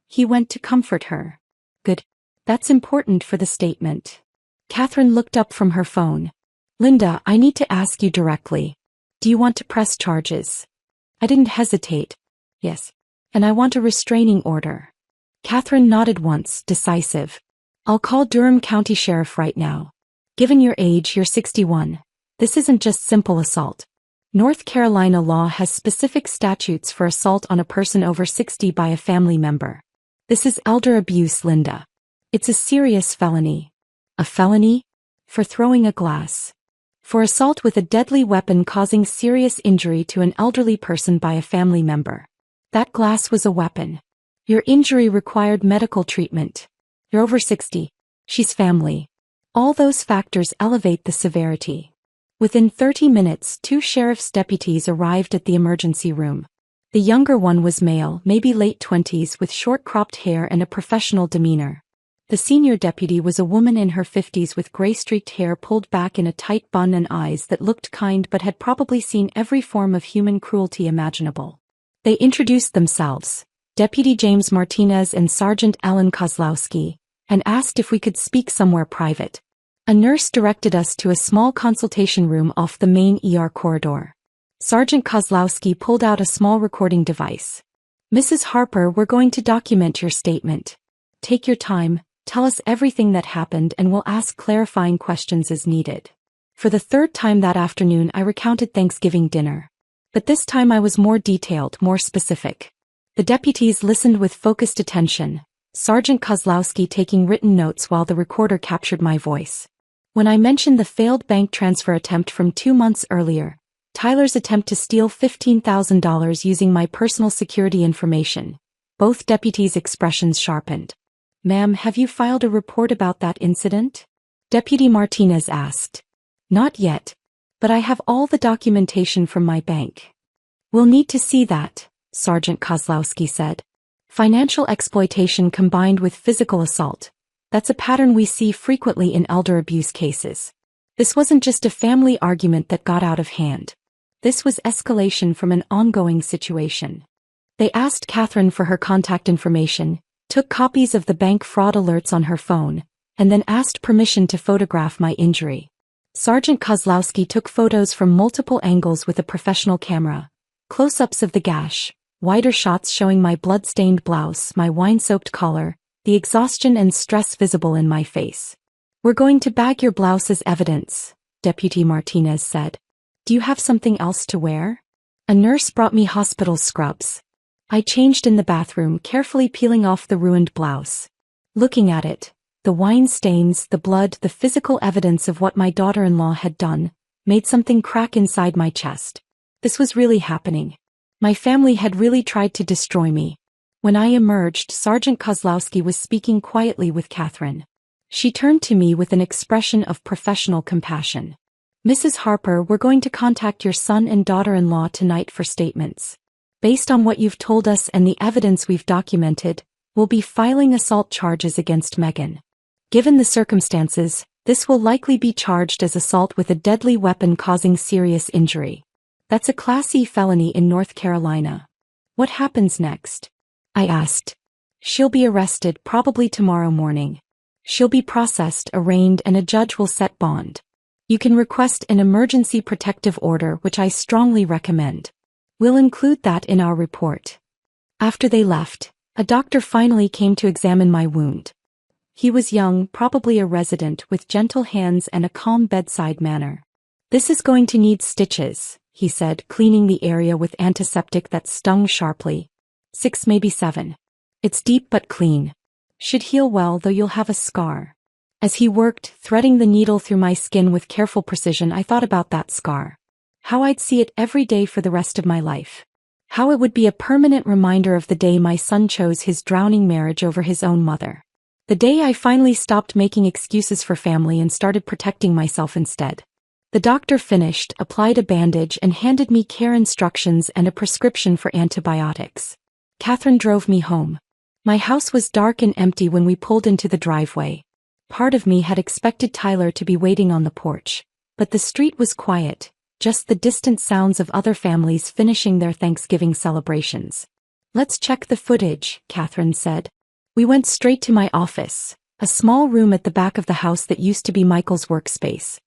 He went to comfort her. Good. That's important for the statement. Catherine looked up from her phone. Linda, I need to ask you directly. Do you want to press charges? I didn't hesitate. Yes. And I want a restraining order. Catherine nodded once, decisive. I'll call Durham County Sheriff right now. Given your age, you're 61. This isn't just simple assault. North Carolina law has specific statutes for assault on a person over 60 by a family member. This is elder abuse, Linda. It's a serious felony. A felony? For throwing a glass. For assault with a deadly weapon causing serious injury to an elderly person by a family member. That glass was a weapon. Your injury required medical treatment. You're over 60. She's family. All those factors elevate the severity. Within 30 minutes, 2 sheriff's deputies arrived at the emergency room. The younger one was male, maybe late 20s, with short cropped hair and a professional demeanor. The senior deputy was a woman in her 50s with gray-streaked hair pulled back in a tight bun and eyes that looked kind but had probably seen every form of human cruelty imaginable. They introduced themselves, Deputy James Martinez and Sergeant Alan Kozlowski, and asked if we could speak somewhere private. A nurse directed us to a small consultation room off the main ER corridor. Sergeant Kozlowski pulled out a small recording device. Mrs. Harper, we're going to document your statement. Take your time, tell us everything that happened, and we'll ask clarifying questions as needed. For the 3rd time that afternoon, I recounted Thanksgiving dinner. But this time I was more detailed, more specific. The deputies listened with focused attention, Sergeant Kozlowski taking written notes while the recorder captured my voice. When I mentioned the failed bank transfer attempt from 2 months earlier, Tyler's attempt to steal $15,000 using my personal security information, both deputies' expressions sharpened. Ma'am, have you filed a report about that incident? Deputy Martinez asked. Not yet. But I have all the documentation from my bank. We'll need to see that, Sergeant Kozlowski said. Financial exploitation combined with physical assault. That's a pattern we see frequently in elder abuse cases. This wasn't just a family argument that got out of hand. This was escalation from an ongoing situation. They asked Catherine for her contact information, took copies of the bank fraud alerts on her phone, and then asked permission to photograph my injury. Sergeant Kozlowski took photos from multiple angles with a professional camera, Close-ups of the gash, wider shots showing my blood-stained blouse, my wine-soaked collar, the exhaustion and stress visible in my face. "We're going to bag your blouse as evidence," Deputy Martinez said. "Do you have something else to wear?" A nurse brought me hospital scrubs. I changed in the bathroom, carefully peeling off the ruined blouse. Looking at it, the wine stains, the blood, the physical evidence of what my daughter-in-law had done, made something crack inside my chest. This was really happening. My family had really tried to destroy me. When I emerged, Sergeant Kozlowski was speaking quietly with Catherine. She turned to me with an expression of professional compassion. "Mrs. Harper, we're going to contact your son and daughter-in-law tonight for statements. Based on what you've told us and the evidence we've documented, we'll be filing assault charges against Megan. Given the circumstances, this will likely be charged as assault with a deadly weapon causing serious injury. That's a Class E felony in North Carolina. What happens next?" I asked. "She'll be arrested probably tomorrow morning. She'll be processed, arraigned, and a judge will set bond. You can request an emergency protective order, which I strongly recommend. We'll include that in our report." After they left, a doctor finally came to examine my wound. He was young, probably a resident, with gentle hands and a calm bedside manner. "This is going to need stitches," he said, cleaning the area with antiseptic that stung sharply. 6, maybe 7. It's deep but clean. Should heal well, though you'll have a scar." As he worked, threading the needle through my skin with careful precision, I thought about that scar. How I'd see it every day for the rest of my life. How it would be a permanent reminder of the day my son chose his drowning marriage over his own mother. The day I finally stopped making excuses for family and started protecting myself instead. The doctor finished, applied a bandage, and handed me care instructions and a prescription for antibiotics. Catherine drove me home. My house was dark and empty when we pulled into the driveway. Part of me had expected Tyler to be waiting on the porch, but the street was quiet. Just the distant sounds of other families finishing their Thanksgiving celebrations. "Let's check the footage," Catherine said. We went straight to my office, a small room at the back of the house that used to be Michael's workspace.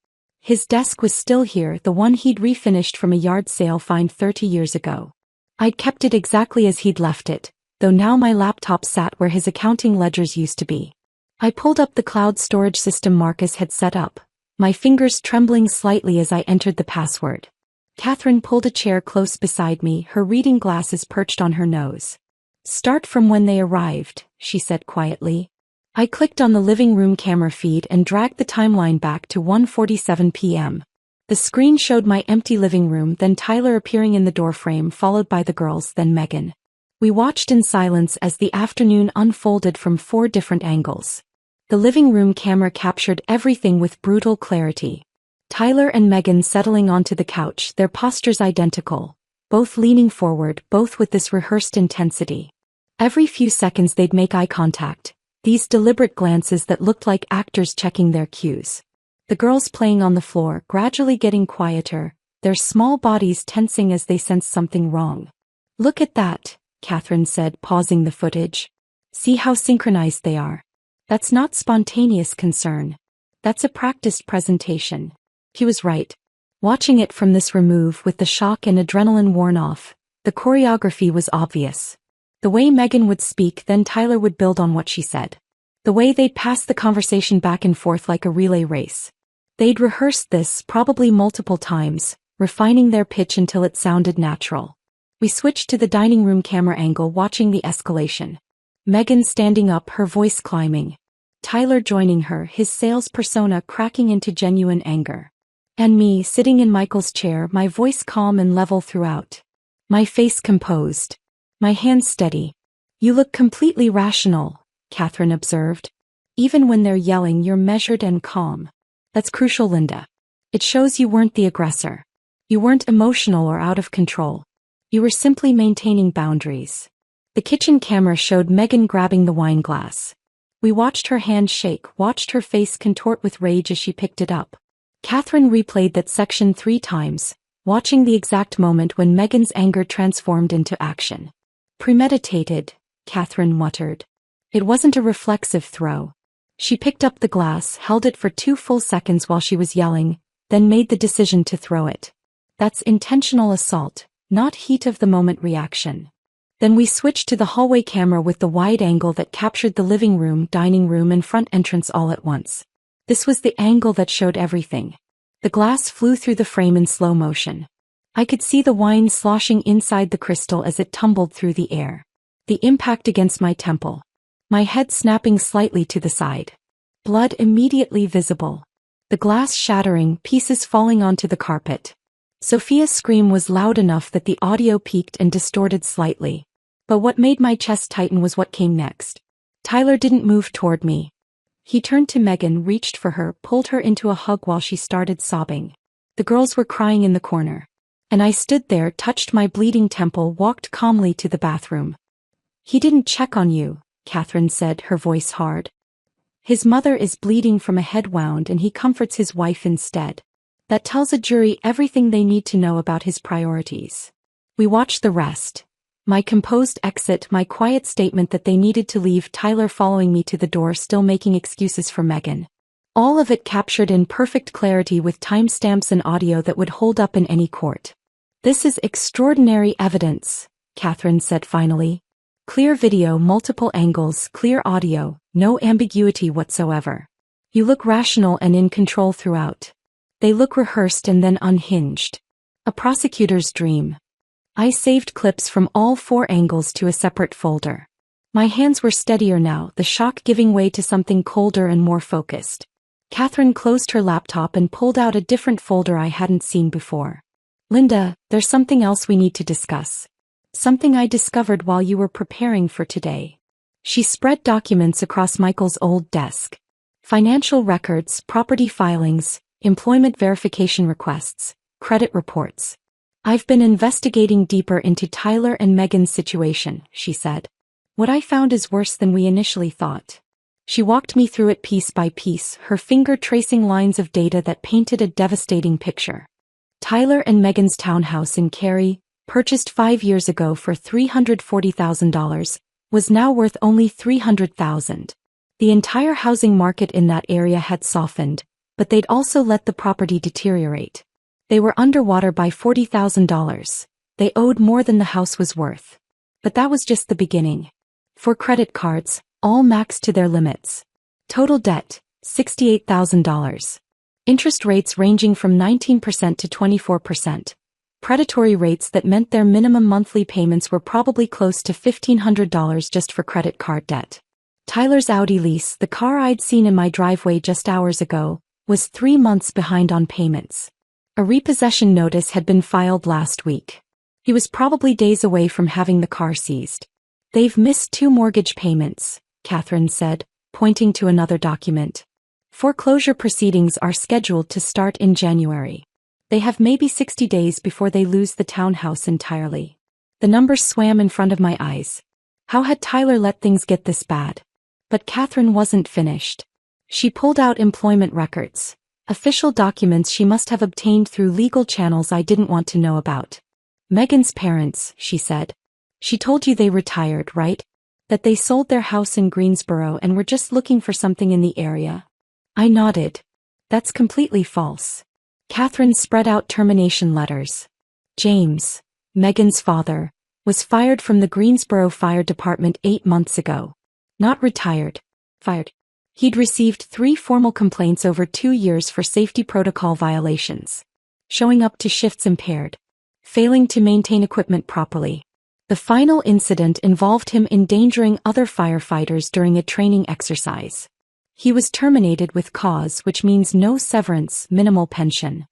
His desk was still here, the one he'd refinished from a yard sale find 30 years ago. I'd kept it exactly as he'd left it, though now my laptop sat where his accounting ledgers used to be. I pulled up the cloud storage system Marcus had set up, my fingers trembling slightly as I entered the password. Catherine pulled a chair close beside me, her reading glasses perched on her nose. "Start from when they arrived," she said quietly. I clicked on the living room camera feed and dragged the timeline back to 1:47 p.m. The screen showed my empty living room, then Tyler appearing in the doorframe, followed by the girls, then Megan. We watched in silence as the afternoon unfolded from 4 different angles. The living room camera captured everything with brutal clarity. Tyler and Megan settling onto the couch, their postures identical, both leaning forward, both with this rehearsed intensity. Every few seconds they'd make eye contact, these deliberate glances that looked like actors checking their cues. The girls playing on the floor, gradually getting quieter, their small bodies tensing as they sensed something wrong. "Look at that," Catherine said, pausing the footage. "See how synchronized they are. That's not spontaneous concern. That's a practiced presentation." He was right. Watching it from this remove, with the shock and adrenaline worn off, the choreography was obvious. The way Megan would speak, then Tyler would build on what she said. The way they'd pass the conversation back and forth like a relay race. They'd rehearsed this probably multiple times, refining their pitch until it sounded natural. We switched to the dining room camera angle, watching the escalation. Megan standing up, her voice climbing. Tyler joining her, his sales persona cracking into genuine anger. And me, sitting in Michael's chair, my voice calm and level throughout. My face composed. My hands steady. "You look completely rational," Catherine observed. "Even when they're yelling, you're measured and calm. That's crucial, Linda. It shows you weren't the aggressor. You weren't emotional or out of control. You were simply maintaining boundaries." The kitchen camera showed Megan grabbing the wine glass. We watched her hand shake, watched her face contort with rage as she picked it up. Catherine replayed that section 3 times, watching the exact moment when Megan's anger transformed into action. "Premeditated," Catherine muttered. It wasn't a reflexive throw. She picked up the glass, held it for 2 full seconds while she was yelling, then made the decision to throw it. That's intentional assault, not heat-of-the-moment reaction. Then we switched to the hallway camera with the wide angle that captured the living room, dining room and front entrance all at once. This was the angle that showed everything. The glass flew through the frame in slow motion. I could see the wine sloshing inside the crystal as it tumbled through the air. The impact against my temple. My head snapping slightly to the side. Blood immediately visible. The glass shattering, pieces falling onto the carpet. Sophia's scream was loud enough that the audio peaked and distorted slightly. But what made my chest tighten was what came next. Tyler didn't move toward me. He turned to Megan, reached for her, pulled her into a hug while she started sobbing. The girls were crying in the corner. And I stood there, touched my bleeding temple, walked calmly to the bathroom. "He didn't check on you," Catherine said, her voice hard. "His mother is bleeding from a head wound and he comforts his wife instead. That tells a jury everything they need to know about his priorities." We watched the rest. My composed exit, my quiet statement that they needed to leave, Tyler following me to the door, still making excuses for Megan. All of it captured in perfect clarity with timestamps and audio that would hold up in any court. "This is extraordinary evidence," Catherine said finally. "Clear video, multiple angles, clear audio, no ambiguity whatsoever. You look rational and in control throughout. They look rehearsed and then unhinged. A prosecutor's dream." I saved clips from all 4 angles to a separate folder. My hands were steadier now, the shock giving way to something colder and more focused. Catherine closed her laptop and pulled out a different folder I hadn't seen before. "Linda, there's something else we need to discuss. Something I discovered while you were preparing for today." She spread documents across Michael's old desk. Financial records, property filings, employment verification requests, credit reports. "I've been investigating deeper into Tyler and Megan's situation," she said. "What I found is worse than we initially thought." She walked me through it piece by piece, her finger tracing lines of data that painted a devastating picture. Tyler and Megan's townhouse in Cary, purchased 5 years ago for $340,000, was now worth only $300,000. The entire housing market in that area had softened, but they'd also let the property deteriorate. They were underwater by $40,000. They owed more than the house was worth. But that was just the beginning. 4 credit cards, all maxed to their limits. Total debt, $68,000. Interest rates ranging from 19% to 24%. Predatory rates that meant their minimum monthly payments were probably close to $1,500 just for credit card debt. Tyler's Audi lease, the car I'd seen in my driveway just hours ago, was 3 months behind on payments. A repossession notice had been filed last week. He was probably days away from having the car seized. "They've missed 2 mortgage payments," Catherine said, pointing to another document. "Foreclosure proceedings are scheduled to start in January. They have maybe 60 days before they lose the townhouse entirely." The numbers swam in front of my eyes. How had Tyler let things get this bad? But Catherine wasn't finished. She pulled out employment records. Official documents she must have obtained through legal channels I didn't want to know about. "Megan's parents," she said. "She told you they retired, right? That they sold their house in Greensboro and were just looking for something in the area?" I nodded. "That's completely false." Catherine spread out termination letters. "James, Megan's father, was fired from the Greensboro Fire Department 8 months ago. Not retired. Fired. He'd received 3 formal complaints over 2 years for safety protocol violations. Showing up to shifts impaired. Failing to maintain equipment properly. The final incident involved him endangering other firefighters during a training exercise. He was terminated with cause, which means no severance, minimal pension."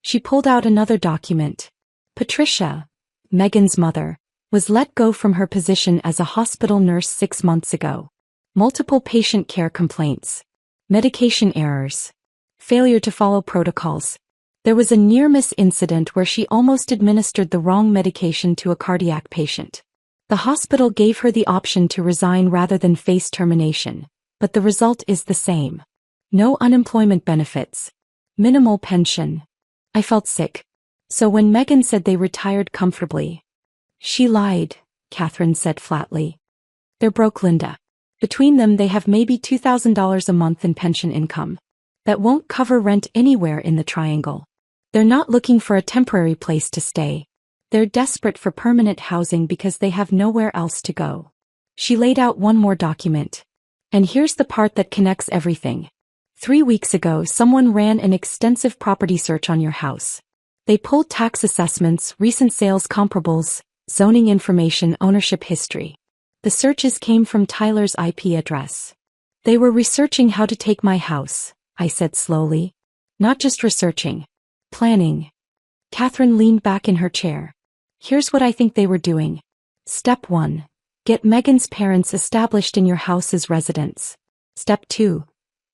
She pulled out another document. "Patricia, Megan's mother, was let go from her position as a hospital nurse 6 months ago. Multiple patient care complaints. Medication errors. Failure to follow protocols. There was a near-miss incident where she almost administered the wrong medication to a cardiac patient. The hospital gave her the option to resign rather than face termination, but the result is the same. No unemployment benefits. Minimal pension." I felt sick. So when Megan said they retired comfortably, "She lied," Catherine said flatly. "They're broke, Linda. Between them they have maybe $2,000 a month in pension income. That won't cover rent anywhere in the triangle. They're not looking for a temporary place to stay. They're desperate for permanent housing because they have nowhere else to go. She laid out one more document. And here's the part that connects everything. 3 weeks ago, someone ran an extensive property search on your house. They pulled tax assessments, recent sales comparables, zoning information, ownership history. The searches came from Tyler's IP address. They were researching how to take my house, I said slowly. Not just researching. Planning. Catherine leaned back in her chair. Here's what I think they were doing. Step 1. Get Megan's parents established in your house as residents. Step 2.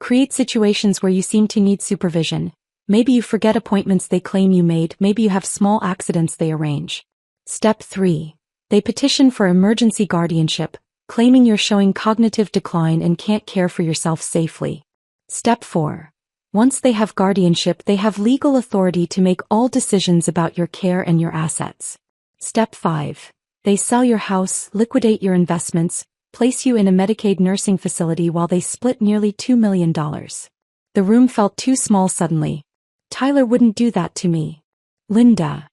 Create situations where you seem to need supervision. Maybe you forget appointments they claim you made, maybe you have small accidents they arrange. Step 3. They petition for emergency guardianship, claiming you're showing cognitive decline and can't care for yourself safely. Step 4. Once they have guardianship, they have legal authority to make all decisions about your care and your assets. Step 5. They sell your house, liquidate your investments, place you in a Medicaid nursing facility while they split nearly $2 million. The room felt too small suddenly. Tyler wouldn't do that to me. Linda.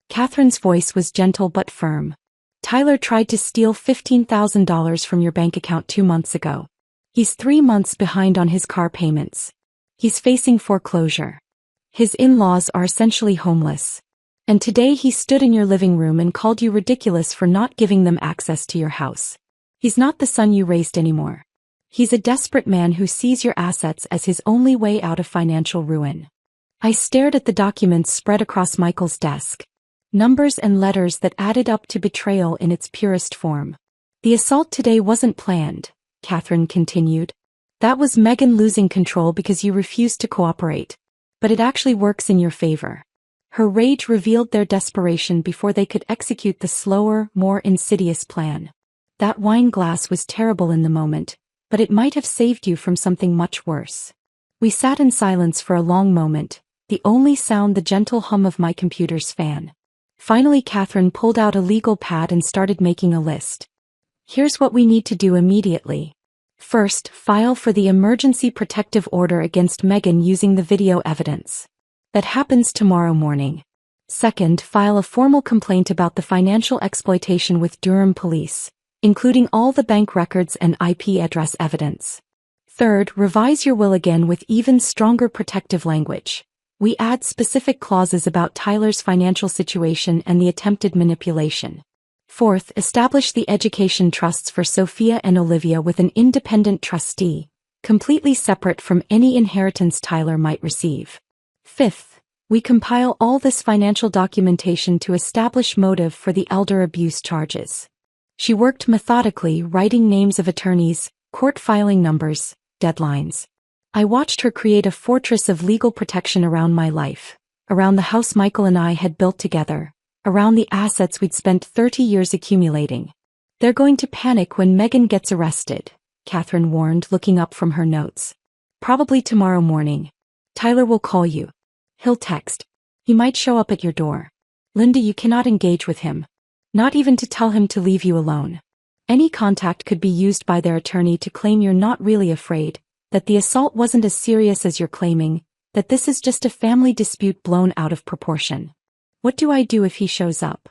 Catherine's voice was gentle but firm. Tyler tried to steal $15,000 from your bank account 2 months ago. He's 3 months behind on his car payments. He's facing foreclosure. His in-laws are essentially homeless. And today he stood in your living room and called you ridiculous for not giving them access to your house. He's not the son you raised anymore. He's a desperate man who sees your assets as his only way out of financial ruin. I stared at the documents spread across Michael's desk. Numbers and letters that added up to betrayal in its purest form. The assault today wasn't planned, Catherine continued. That was Megan losing control because you refused to cooperate. But it actually works in your favor. Her rage revealed their desperation before they could execute the slower, more insidious plan. That wine glass was terrible in the moment, but it might have saved you from something much worse. We sat in silence for a long moment, the only sound the gentle hum of my computer's fan. Finally, Catherine pulled out a legal pad and started making a list. Here's what we need to do immediately. First, file for the emergency protective order against Megan using the video evidence. That happens tomorrow morning. Second, file a formal complaint about the financial exploitation with Durham Police, including all the bank records and IP address evidence. Third, revise your will again with even stronger protective language. We add specific clauses about Tyler's financial situation and the attempted manipulation. Fourth, establish the education trusts for Sophia and Olivia with an independent trustee, completely separate from any inheritance Tyler might receive. Fifth, we compile all this financial documentation to establish motive for the elder abuse charges. She worked methodically, writing names of attorneys, court filing numbers, deadlines. I watched her create a fortress of legal protection around my life, around the house Michael and I had built together, around the assets we'd spent 30 years accumulating. They're going to panic when Megan gets arrested, Catherine warned, looking up from her notes. Probably tomorrow morning. Tyler will call you. He'll text. He might show up at your door. Linda, you cannot engage with him. Not even to tell him to leave you alone. Any contact could be used by their attorney to claim you're not really afraid, that the assault wasn't as serious as you're claiming, that this is just a family dispute blown out of proportion. What do I do if he shows up?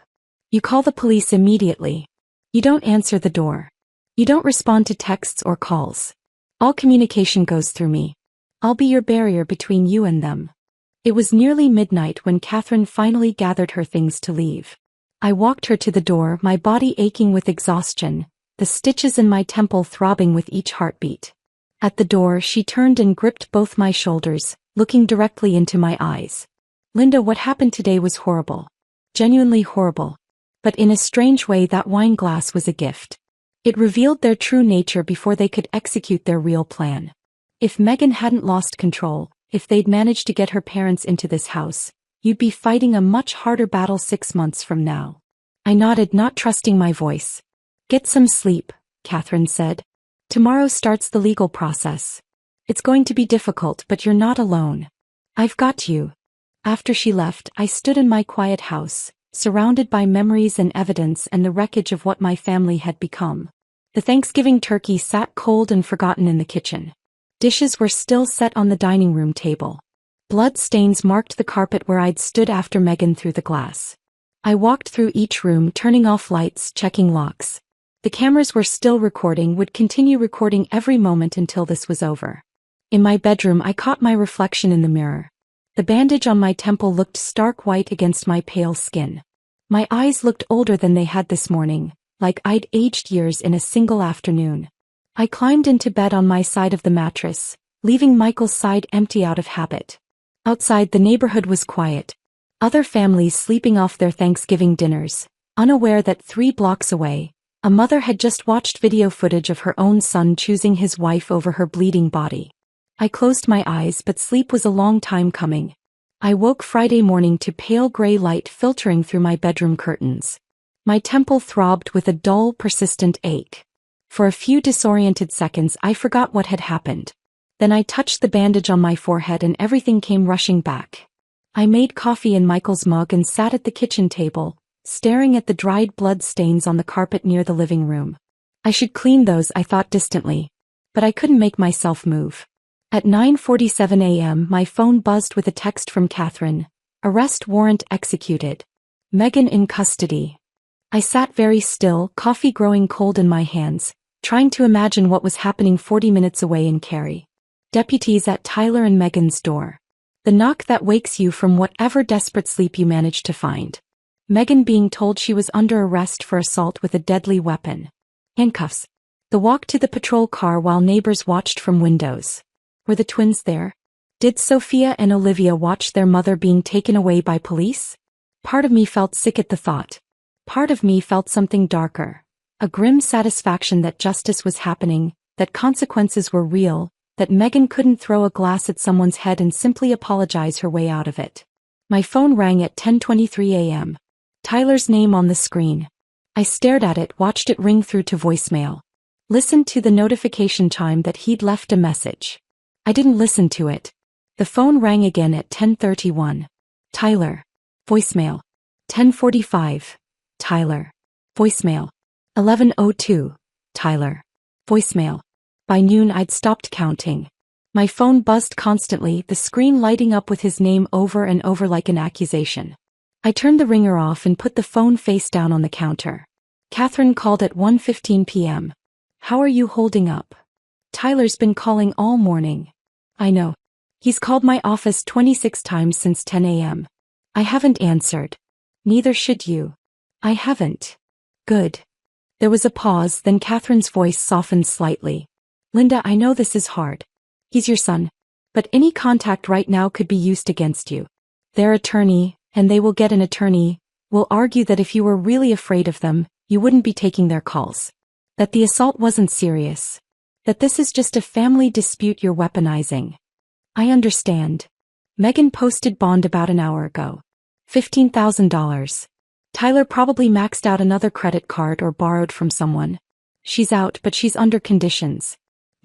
You call the police immediately. You don't answer the door. You don't respond to texts or calls. All communication goes through me. I'll be your barrier between you and them. It was nearly midnight when Catherine finally gathered her things to leave. I walked her to the door, my body aching with exhaustion, the stitches in my temple throbbing with each heartbeat. At the door, she turned and gripped both my shoulders, looking directly into my eyes. Linda, what happened today was horrible. Genuinely horrible. But in a strange way, that wine glass was a gift. It revealed their true nature before they could execute their real plan. If Megan hadn't lost control, if they'd managed to get her parents into this house, you'd be fighting a much harder battle 6 months from now. I nodded, not trusting my voice. Get some sleep, Catherine said. Tomorrow starts the legal process. It's going to be difficult, but you're not alone. I've got you. After she left, I stood in my quiet house, surrounded by memories and evidence and the wreckage of what my family had become. The Thanksgiving turkey sat cold and forgotten in the kitchen. Dishes were still set on the dining room table. Blood stains marked the carpet where I'd stood after Megan through the glass. I walked through each room, turning off lights, checking locks. The cameras were still recording, would continue recording every moment until this was over. In my bedroom, I caught my reflection in the mirror. The bandage on my temple looked stark white against my pale skin. My eyes looked older than they had this morning, like I'd aged years in a single afternoon. I climbed into bed on my side of the mattress, leaving Michael's side empty out of habit. Outside, the neighborhood was quiet. Other families sleeping off their Thanksgiving dinners, unaware that 3 blocks away, a mother had just watched video footage of her own son choosing his wife over her bleeding body. I closed my eyes, but sleep was a long time coming. I woke Friday morning to pale gray light filtering through my bedroom curtains. My temple throbbed with a dull, persistent ache. For a few disoriented seconds, I forgot what had happened. Then I touched the bandage on my forehead and everything came rushing back. I made coffee in Michael's mug and sat at the kitchen table, staring at the dried blood stains on the carpet near the living room. I should clean those, I thought distantly. But I couldn't make myself move. At 9:47 a.m. my phone buzzed with a text from Catherine. Arrest warrant executed. Megan in custody. I sat very still, coffee growing cold in my hands, trying to imagine what was happening 40 minutes away in Cary. Deputies at Tyler and Megan's door. The knock that wakes you from whatever desperate sleep you manage to find. Megan being told she was under arrest for assault with a deadly weapon. Handcuffs. The walk to the patrol car while neighbors watched from windows. Were the twins there? Did Sophia and Olivia watch their mother being taken away by police? Part of me felt sick at the thought. Part of me felt something darker. A grim satisfaction that justice was happening, that consequences were real, that Megan couldn't throw a glass at someone's head and simply apologize her way out of it. My phone rang at 10:23 a.m. Tyler's name on the screen. I stared at it, watched it ring through to voicemail. Listened to the notification chime that he'd left a message. I didn't listen to it. The phone rang again at 10:31. Tyler. Voicemail. 10:45. Tyler. Voicemail. 11:02. Tyler. Voicemail. By noon I'd stopped counting. My phone buzzed constantly, the screen lighting up with his name over and over like an accusation. I turned the ringer off and put the phone face down on the counter. Catherine called at 1:15 p.m. How are you holding up? Tyler's been calling all morning. I know. He's called my office 26 times since 10 a.m. I haven't answered. Neither should you. I haven't. Good. There was a pause, then Catherine's voice softened slightly. Linda, I know this is hard. He's your son. But any contact right now could be used against you. Their attorney, and they will get an attorney, will argue that if you were really afraid of them, you wouldn't be taking their calls. That the assault wasn't serious. That this is just a family dispute you're weaponizing. I understand. Megan posted bond about an hour ago. $15,000. Tyler probably maxed out another credit card or borrowed from someone. She's out, but she's under conditions.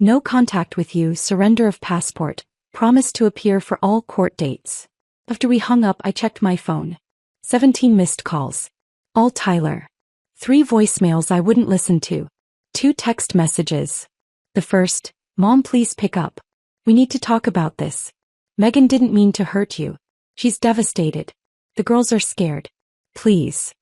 No contact with you, surrender of passport, promise to appear for all court dates. After we hung up, I checked my phone. 17 missed calls. All Tyler. 3 voicemails I wouldn't listen to. 2 text messages. The first, Mom, please pick up. We need to talk about this. Megan didn't mean to hurt you. She's devastated. The girls are scared. Please.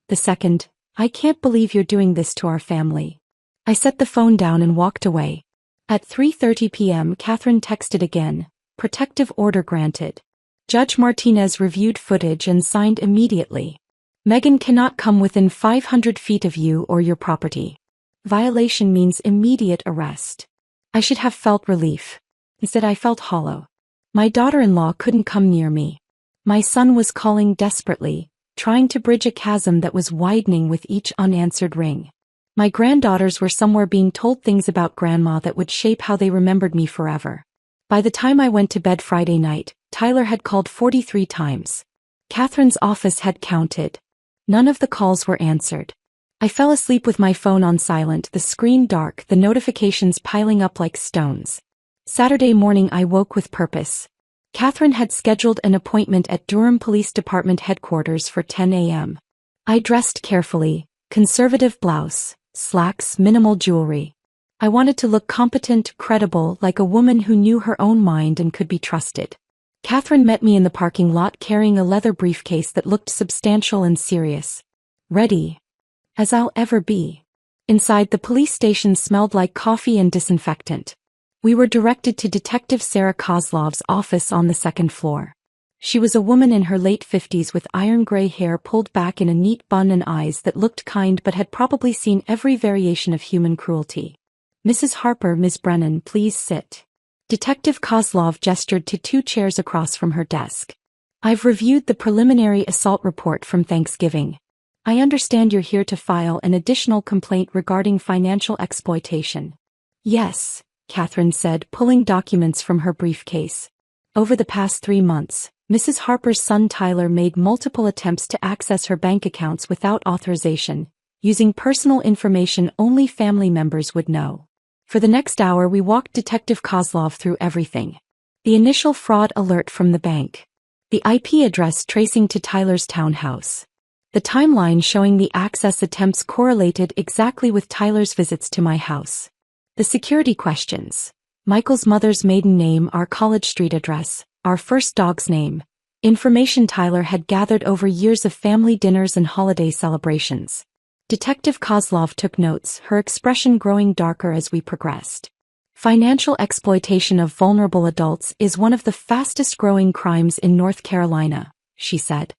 The second, I can't believe you're doing this to our family. I set the phone down and walked away. At 3:30 p.m. Catherine texted again. Protective order granted. Judge Martinez reviewed footage and signed immediately. Megan cannot come within 500 feet of you or your property. Violation means immediate arrest. I should have felt relief. Instead I felt hollow. My daughter-in-law couldn't come near me. My son was calling desperately, trying to bridge a chasm that was widening with each unanswered ring. My granddaughters were somewhere being told things about Grandma that would shape how they remembered me forever. By the time I went to bed Friday night, Tyler had called 43 times. Catherine's office had counted. None of the calls were answered. I fell asleep with my phone on silent, the screen dark, the notifications piling up like stones. Saturday morning I woke with purpose. Catherine had scheduled an appointment at Durham Police Department headquarters for 10 a.m. I dressed carefully, conservative blouse, slacks, minimal jewelry. I wanted to look competent, credible, like a woman who knew her own mind and could be trusted. Catherine met me in the parking lot carrying a leather briefcase that looked substantial and serious. Ready as I'll ever be. Inside, the police station smelled like coffee and disinfectant. We were directed to Detective Sarah Kozlov's office on the second floor. She was a woman in her late 50s with iron-gray hair pulled back in a neat bun and eyes that looked kind but had probably seen every variation of human cruelty. "Mrs. Harper, Miss Brennan, please sit." Detective Kozlov gestured to 2 chairs across from her desk. "I've reviewed the preliminary assault report from Thanksgiving. I understand you're here to file an additional complaint regarding financial exploitation." "Yes," Catherine said, pulling documents from her briefcase. "Over the past 3 months, Mrs. Harper's son Tyler made multiple attempts to access her bank accounts without authorization, using personal information only family members would know." For the next hour we walked Detective Kozlov through everything. The initial fraud alert from the bank. The IP address tracing to Tyler's townhouse. The timeline showing the access attempts correlated exactly with Tyler's visits to my house. The security questions. Michael's mother's maiden name, our College Street address, our first dog's name. Information Tyler had gathered over years of family dinners and holiday celebrations. Detective Kozlov took notes, her expression growing darker as we progressed. "Financial exploitation of vulnerable adults is one of the fastest-growing crimes in North Carolina," she said.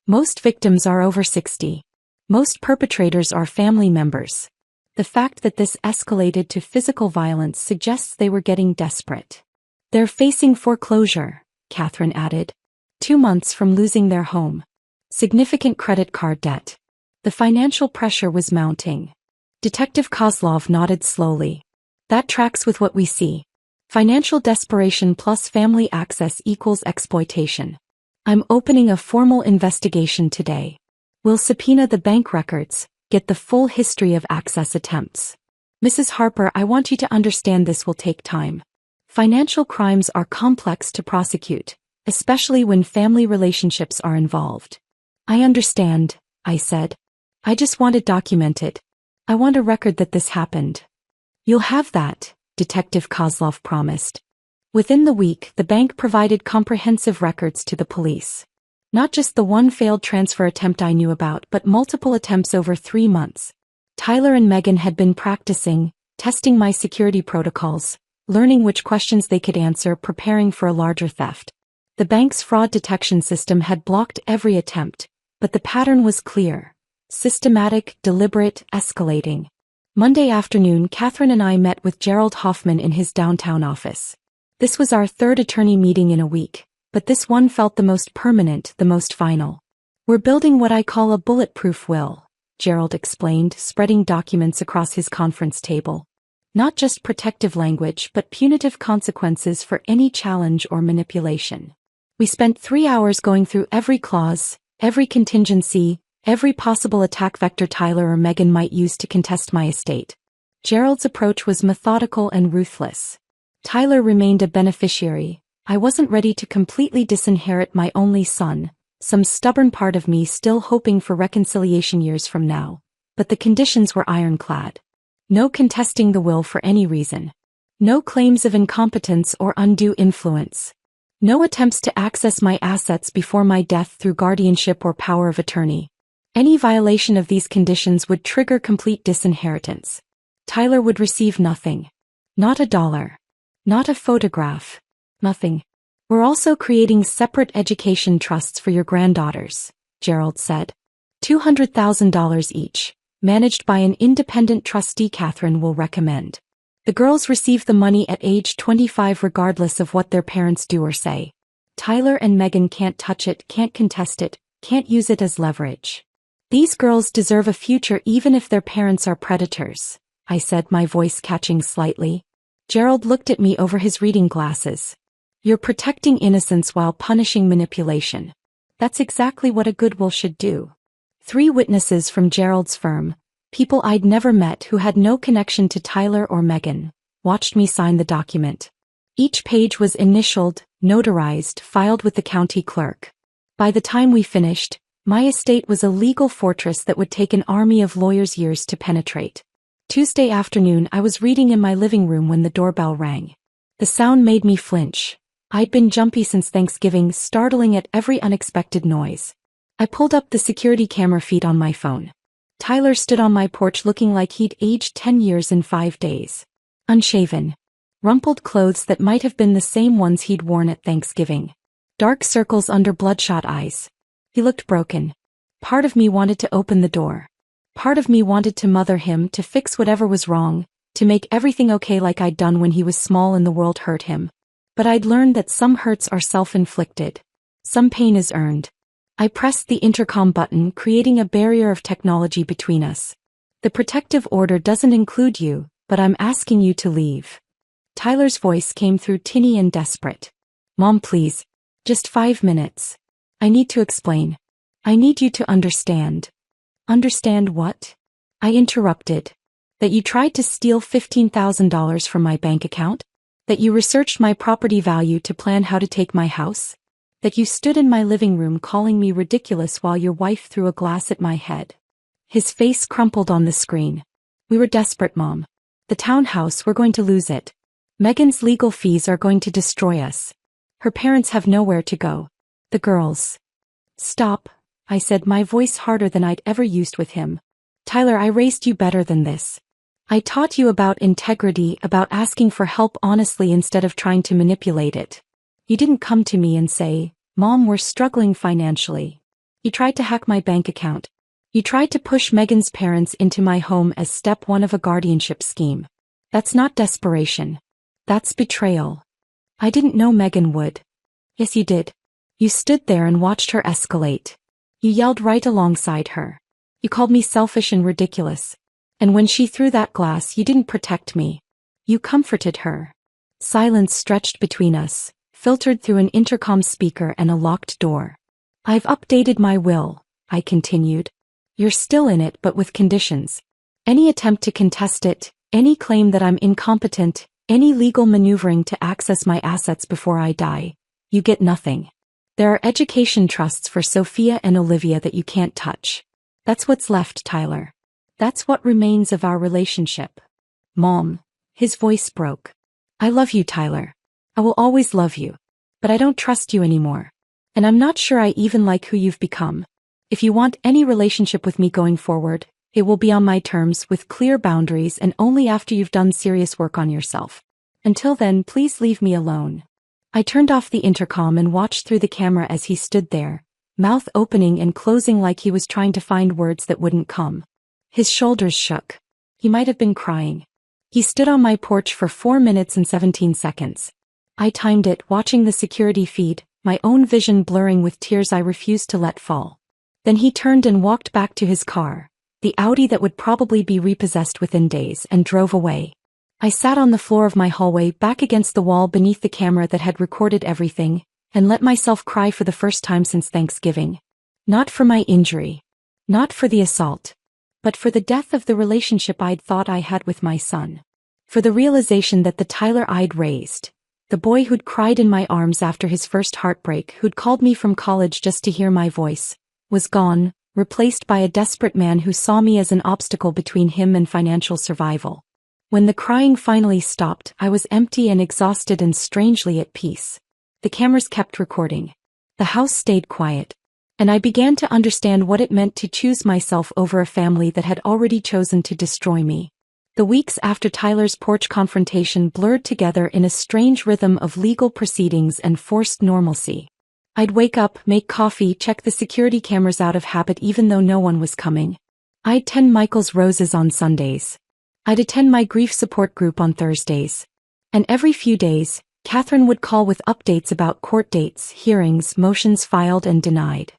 "Most victims are over 60. Most perpetrators are family members. The fact that this escalated to physical violence suggests they were getting desperate. They're facing foreclosure," Catherine added. 2 months from losing their home. Significant credit card debt. The financial pressure was mounting. Detective Kozlov nodded slowly. "That tracks with what we see. Financial desperation plus family access equals exploitation. I'm opening a formal investigation today. We'll subpoena the bank records, get the full history of access attempts. Mrs. Harper, I want you to understand this will take time. Financial crimes are complex to prosecute, especially when family relationships are involved." "I understand," I said. "I just want it documented. I want a record that this happened." "You'll have that," Detective Kozlov promised. Within the week, the bank provided comprehensive records to the police. Not just the one failed transfer attempt I knew about, but multiple attempts over 3 months. Tyler and Megan had been practicing, testing my security protocols, learning which questions they could answer, preparing for a larger theft. The bank's fraud detection system had blocked every attempt, but the pattern was clear. Systematic, deliberate, escalating. Monday afternoon, Catherine and I met with Gerald Hoffman in his downtown office. This was our 3rd attorney meeting in a week, but this one felt the most permanent, the most final. "We're building what I call a bulletproof will," Gerald explained, spreading documents across his conference table. "Not just protective language, but punitive consequences for any challenge or manipulation." We spent 3 hours going through every clause, every contingency, every possible attack vector Tyler or Megan might use to contest my estate. Gerald's approach was methodical and ruthless. Tyler remained a beneficiary. I wasn't ready to completely disinherit my only son, some stubborn part of me still hoping for reconciliation years from now. But the conditions were ironclad. No contesting the will for any reason. No claims of incompetence or undue influence. No attempts to access my assets before my death through guardianship or power of attorney. Any violation of these conditions would trigger complete disinheritance. Tyler would receive nothing. Not a dollar. Not a photograph. Nothing. "We're also creating separate education trusts for your granddaughters," Gerald said. $200,000 each, managed by an independent trustee Catherine will recommend. The girls receive the money at age 25 regardless of what their parents do or say. Tyler and Megan can't touch it, can't contest it, can't use it as leverage. "These girls deserve a future even if their parents are predators," I said, my voice catching slightly. Gerald looked at me over his reading glasses. "You're protecting innocence while punishing manipulation. That's exactly what a good will should do." 3 witnesses from Gerald's firm, people I'd never met who had no connection to Tyler or Megan, watched me sign the document. Each page was initialed, notarized, filed with the county clerk. By the time we finished, my estate was a legal fortress that would take an army of lawyers years to penetrate. Tuesday afternoon I was reading in my living room when the doorbell rang. The sound made me flinch. I'd been jumpy since Thanksgiving, startling at every unexpected noise. I pulled up the security camera feed on my phone. Tyler stood on my porch looking like he'd aged 10 years in 5 days. Unshaven. Rumpled clothes that might have been the same ones he'd worn at Thanksgiving. Dark circles under bloodshot eyes. He looked broken. Part of me wanted to open the door. Part of me wanted to mother him, to fix whatever was wrong, to make everything okay like I'd done when he was small and the world hurt him. But I'd learned that some hurts are self-inflicted. Some pain is earned. I pressed the intercom button, creating a barrier of technology between us. The protective order doesn't include you, but I'm asking you to leave. Tyler's voice came through tinny and desperate. Mom, please. Just 5 minutes. I need to explain. I need you to understand. Understand what? I interrupted. That you tried to steal $15,000 from my bank account? That you researched my property value to plan how to take my house? That you stood in my living room calling me ridiculous while your wife threw a glass at my head? His face crumpled on the screen. We were desperate, Mom. The townhouse, we're going to lose it. Megan's legal fees are going to destroy us. Her parents have nowhere to go. The girls. Stop, I said, my voice harder than I'd ever used with him. Tyler, I raised you better than this. I taught you about integrity, about asking for help honestly instead of trying to manipulate it. You didn't come to me and say, Mom, we're struggling financially. You tried to hack my bank account. You tried to push Megan's parents into my home as step one of a guardianship scheme. That's not desperation. That's betrayal. I didn't know Megan would. Yes, you did. You stood there and watched her escalate. You yelled right alongside her. You called me selfish and ridiculous. And when she threw that glass, you didn't protect me. You comforted her. Silence stretched between us, filtered through an intercom speaker and a locked door. I've updated my will, I continued. You're still in it, but with conditions. Any attempt to contest it, any claim that I'm incompetent, any legal maneuvering to access my assets before I die, you get nothing. There are education trusts for Sophia and Olivia that you can't touch. That's what's left, Tyler. That's what remains of our relationship. Mom. His voice broke. I love you, Tyler. I will always love you. But I don't trust you anymore. And I'm not sure I even like who you've become. If you want any relationship with me going forward, it will be on my terms, with clear boundaries, and only after you've done serious work on yourself. Until then, please leave me alone. I turned off the intercom and watched through the camera as he stood there, mouth opening and closing like he was trying to find words that wouldn't come. His shoulders shook. He might have been crying. He stood on my porch for 4 minutes and 17 seconds. I timed it, watching the security feed, my own vision blurring with tears I refused to let fall. Then he turned and walked back to his car, the Audi that would probably be repossessed within days, and drove away. I sat on the floor of my hallway, back against the wall beneath the camera that had recorded everything, and let myself cry for the first time since Thanksgiving. Not for my injury. Not for the assault. But for the death of the relationship I'd thought I had with my son. For the realization that the Tyler I'd raised, the boy who'd cried in my arms after his first heartbreak, who'd called me from college just to hear my voice, was gone, replaced by a desperate man who saw me as an obstacle between him and financial survival. When the crying finally stopped, I was empty and exhausted and strangely at peace. The cameras kept recording. The house stayed quiet. And I began to understand what it meant to choose myself over a family that had already chosen to destroy me. The weeks after Tyler's porch confrontation blurred together in a strange rhythm of legal proceedings and forced normalcy. I'd wake up, make coffee, check the security cameras out of habit even though no one was coming. I'd tend Michael's roses on Sundays. I'd attend my grief support group on Thursdays. And every few days, Catherine would call with updates about court dates, hearings, motions filed and denied.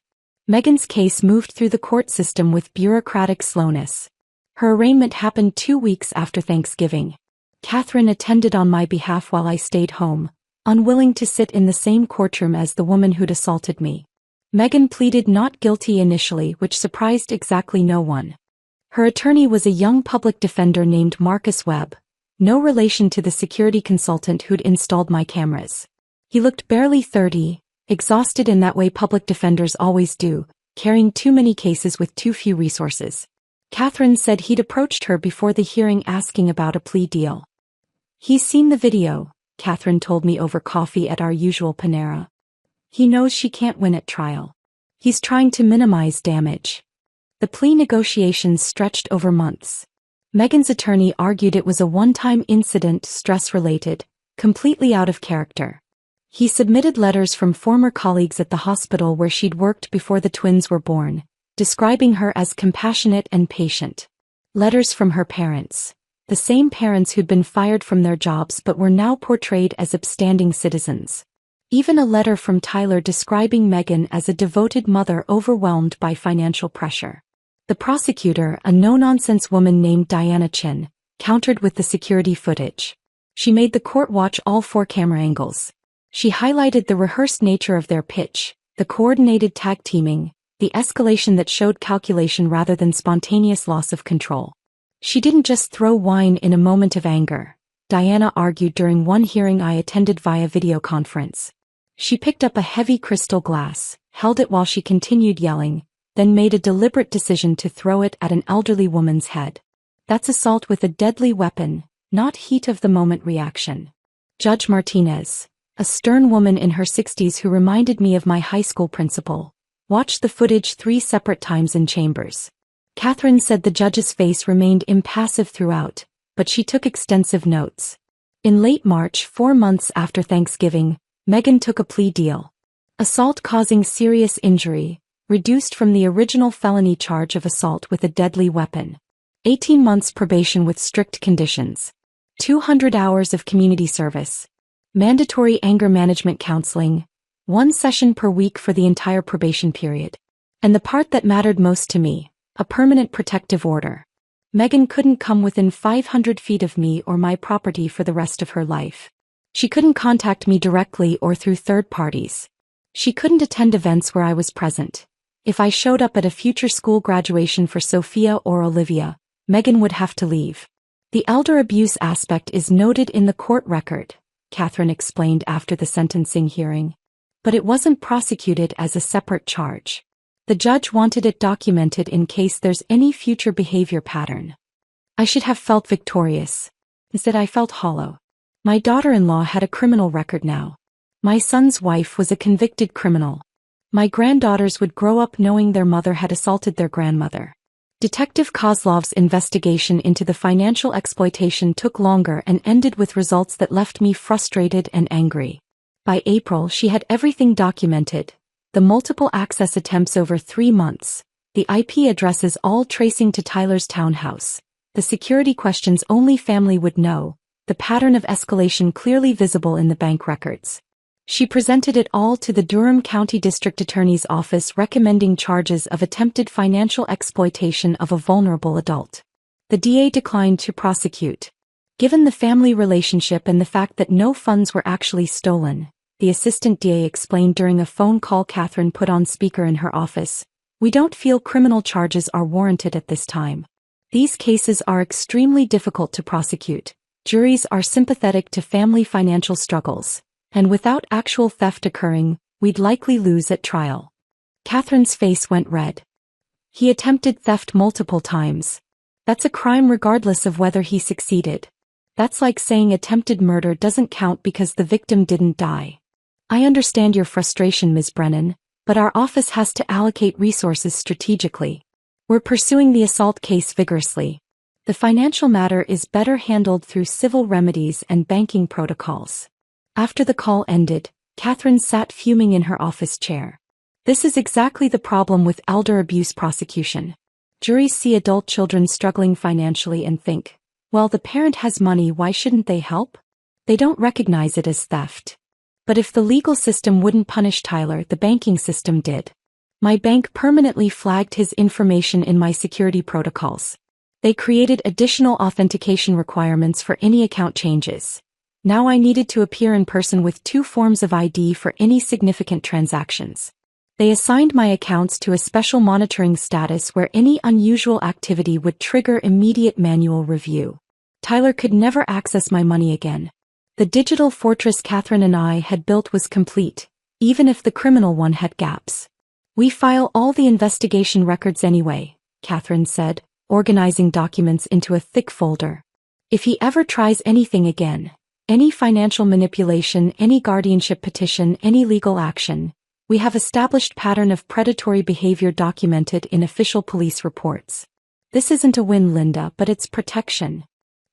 Megan's case moved through the court system with bureaucratic slowness. Her arraignment happened 2 weeks after Thanksgiving. Catherine attended on my behalf while I stayed home, unwilling to sit in the same courtroom as the woman who'd assaulted me. Megan pleaded not guilty initially, which surprised exactly no one. Her attorney was a young public defender named Marcus Webb, no relation to the security consultant who'd installed my cameras. He looked barely 30, exhausted in that way public defenders always do, carrying too many cases with too few resources. Catherine said he'd approached her before the hearing asking about a plea deal. He's seen the video, Catherine told me over coffee at our usual Panera. He knows she can't win at trial. He's trying to minimize damage. The plea negotiations stretched over months. Megan's attorney argued it was a one-time incident, stress-related, completely out of character. He submitted letters from former colleagues at the hospital where she'd worked before the twins were born, describing her as compassionate and patient. Letters from her parents. The same parents who'd been fired from their jobs but were now portrayed as upstanding citizens. Even a letter from Tyler describing Megan as a devoted mother overwhelmed by financial pressure. The prosecutor, a no-nonsense woman named Diana Chin, countered with the security footage. She made the court watch all 4 camera angles. She highlighted the rehearsed nature of their pitch, the coordinated tag teaming, the escalation that showed calculation rather than spontaneous loss of control. She didn't just throw wine in a moment of anger, Diana argued during one hearing I attended via video conference. She picked up a heavy crystal glass, held it while she continued yelling, then made a deliberate decision to throw it at an elderly woman's head. That's assault with a deadly weapon, not heat-of-the-moment reaction. Judge Martinez, a stern woman in her 60s who reminded me of my high school principal, watched the footage 3 separate times in chambers. Catherine said the judge's face remained impassive throughout, but she took extensive notes. In late March, 4 months after Thanksgiving, Megan took a plea deal. Assault causing serious injury, reduced from the original felony charge of assault with a deadly weapon. 18 months probation with strict conditions. 200 hours of community service. Mandatory anger management counseling. 1 session per week for the entire probation period. And the part that mattered most to me, a permanent protective order. Megan couldn't come within 500 feet of me or my property for the rest of her life. She couldn't contact me directly or through third parties. She couldn't attend events where I was present. If I showed up at a future school graduation for Sophia or Olivia, Megan would have to leave. The elder abuse aspect is noted in the court record, Catherine explained after the sentencing hearing. But it wasn't prosecuted as a separate charge. The judge wanted it documented in case there's any future behavior pattern. I should have felt victorious. Instead, I felt hollow. My daughter-in-law had a criminal record now. My son's wife was a convicted criminal. My granddaughters would grow up knowing their mother had assaulted their grandmother. Detective Kozlov's investigation into the financial exploitation took longer and ended with results that left me frustrated and angry. By April, she had everything documented. The multiple access attempts over 3 months, the IP addresses all tracing to Tyler's townhouse, the security questions only family would know, the pattern of escalation clearly visible in the bank records. She presented it all to the Durham County District Attorney's Office recommending charges of attempted financial exploitation of a vulnerable adult. The DA declined to prosecute. Given the family relationship and the fact that no funds were actually stolen, the assistant DA explained during a phone call Catherine put on speaker in her office, "We don't feel criminal charges are warranted at this time. These cases are extremely difficult to prosecute. Juries are sympathetic to family financial struggles, and without actual theft occurring, we'd likely lose at trial." Catherine's face went red. He attempted theft multiple times. That's a crime regardless of whether he succeeded. That's like saying attempted murder doesn't count because the victim didn't die. I understand your frustration, Ms. Brennan, but our office has to allocate resources strategically. We're pursuing the assault case vigorously. The financial matter is better handled through civil remedies and banking protocols. After the call ended, Catherine sat fuming in her office chair. This is exactly the problem with elder abuse prosecution. Juries see adult children struggling financially and think, well, the parent has money, why shouldn't they help? They don't recognize it as theft. But if the legal system wouldn't punish Tyler, the banking system did. My bank permanently flagged his information in my security protocols. They created additional authentication requirements for any account changes. Now I needed to appear in person with 2 forms of ID for any significant transactions. They assigned my accounts to a special monitoring status where any unusual activity would trigger immediate manual review. Tyler could never access my money again. The digital fortress Catherine and I had built was complete, even if the criminal one had gaps. We file all the investigation records anyway, Catherine said, organizing documents into a thick folder. If he ever tries anything again, Any financial manipulation, any guardianship petition, any legal action. We have established pattern of predatory behavior documented in official police reports. This isn't a win, Linda, but it's protection.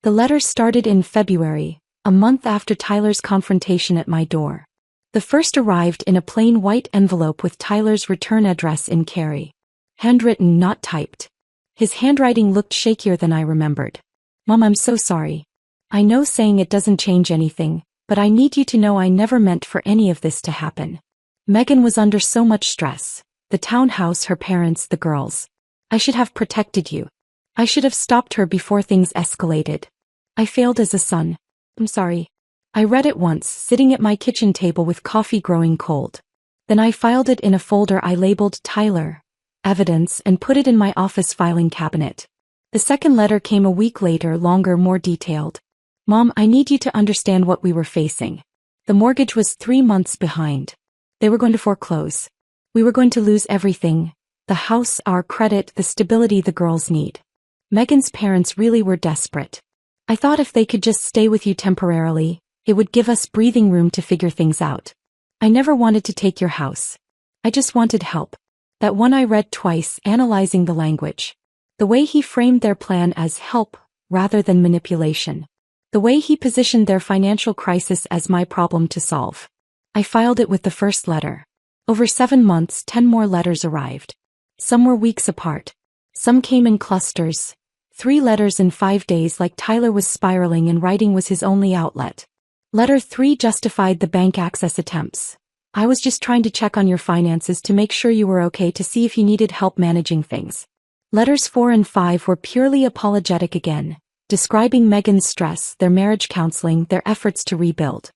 The letter started in February, a month after Tyler's confrontation at my door. The first arrived in a plain white envelope with Tyler's return address in Cary. Handwritten, not typed. His handwriting looked shakier than I remembered. Mom, I'm so sorry. I know saying it doesn't change anything, but I need you to know I never meant for any of this to happen. Megan was under so much stress. The townhouse, her parents, the girls. I should have protected you. I should have stopped her before things escalated. I failed as a son. I'm sorry. I read it once, sitting at my kitchen table with coffee growing cold. Then I filed it in a folder I labeled Tyler, Evidence, and put it in my office filing cabinet. The second letter came a week later, longer, more detailed. Mom, I need you to understand what we were facing. The mortgage was 3 months behind. They were going to foreclose. We were going to lose everything. The house, our credit, the stability the girls need. Megan's parents really were desperate. I thought if they could just stay with you temporarily, it would give us breathing room to figure things out. I never wanted to take your house. I just wanted help. That one I read twice, analyzing the language. The way he framed their plan as help, rather than manipulation. The way he positioned their financial crisis as my problem to solve. I filed it with the first letter. Over 7 months, 10 more letters arrived. Some were weeks apart. Some came in clusters. 3 letters in 5 days, like Tyler was spiraling and writing was his only outlet. Letter 3 justified the bank access attempts. I was just trying to check on your finances to make sure you were okay, to see if you needed help managing things. Letters 4 and 5 were purely apologetic again, describing Megan's stress, their marriage counseling, their efforts to rebuild.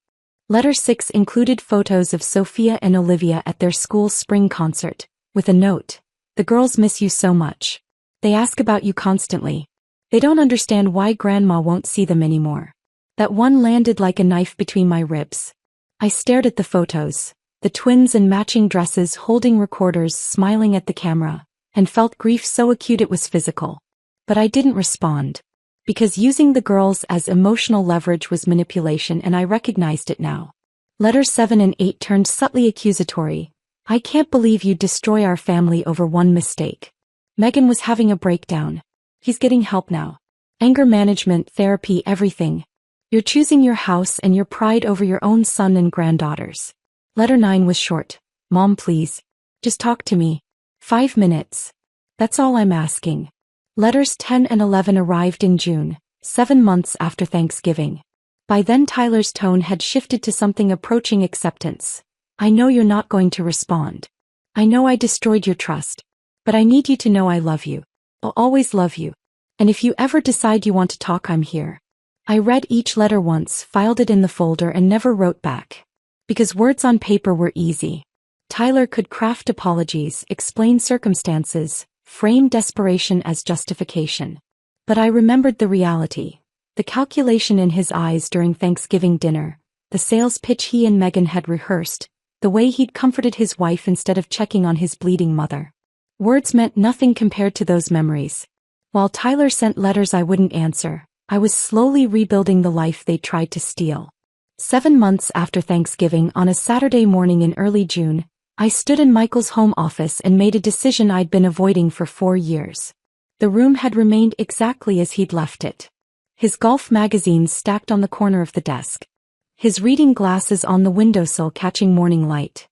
Letter 6 included photos of Sophia and Olivia at their school's spring concert, with a note. The girls miss you so much. They ask about you constantly. They don't understand why Grandma won't see them anymore. That one landed like a knife between my ribs. I stared at the photos, the twins in matching dresses holding recorders, smiling at the camera, and felt grief so acute it was physical. But I didn't respond. Because using the girls as emotional leverage was manipulation, and I recognized it now. Letters 7 and 8 turned subtly accusatory. I can't believe you'd destroy our family over one mistake. Megan was having a breakdown. He's getting help now. Anger management, therapy, everything. You're choosing your house and your pride over your own son and granddaughters. Letter 9 was short. Mom, please. Just talk to me. 5 minutes. That's all I'm asking. Letters 10 and 11 arrived in June, 7 months after Thanksgiving. By then Tyler's tone had shifted to something approaching acceptance. I know you're not going to respond. I know I destroyed your trust. But I need you to know I love you. I'll always love you. And if you ever decide you want to talk, I'm here. I read each letter once, filed it in the folder, and never wrote back. Because words on paper were easy. Tyler could craft apologies, explain circumstances, frame desperation as justification. But I remembered the reality. The calculation in his eyes during Thanksgiving dinner, the sales pitch he and Megan had rehearsed, the way he'd comforted his wife instead of checking on his bleeding mother. Words meant nothing compared to those memories. While Tyler sent letters I wouldn't answer, I was slowly rebuilding the life they tried to steal. 7 months after Thanksgiving, on a Saturday morning in early June, I stood in Michael's home office and made a decision I'd been avoiding for 4 years. The room had remained exactly as he'd left it. His golf magazines stacked on the corner of the desk. His reading glasses on the windowsill catching morning light.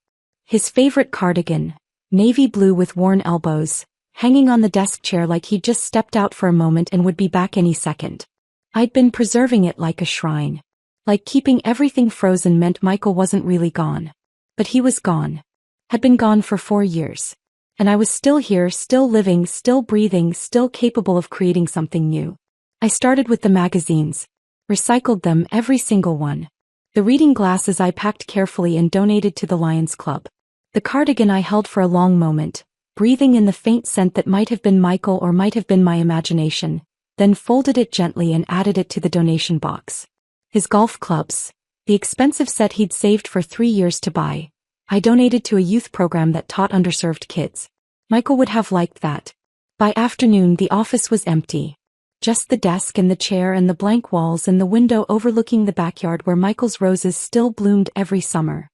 His favorite cardigan, navy blue with worn elbows, hanging on the desk chair like he'd just stepped out for a moment and would be back any second. I'd been preserving it like a shrine. Like keeping everything frozen meant Michael wasn't really gone. But he was gone. Had been gone for 4 years. And I was still here, still living, still breathing, still capable of creating something new. I started with the magazines. Recycled them, every single one. The reading glasses I packed carefully and donated to the Lions Club. The cardigan I held for a long moment, breathing in the faint scent that might have been Michael or might have been my imagination, then folded it gently and added it to the donation box. His golf clubs, the expensive set he'd saved for 3 years to buy, I donated to a youth program that taught underserved kids. Michael would have liked that. By afternoon the office was empty. Just the desk and the chair and the blank walls and the window overlooking the backyard where Michael's roses still bloomed every summer.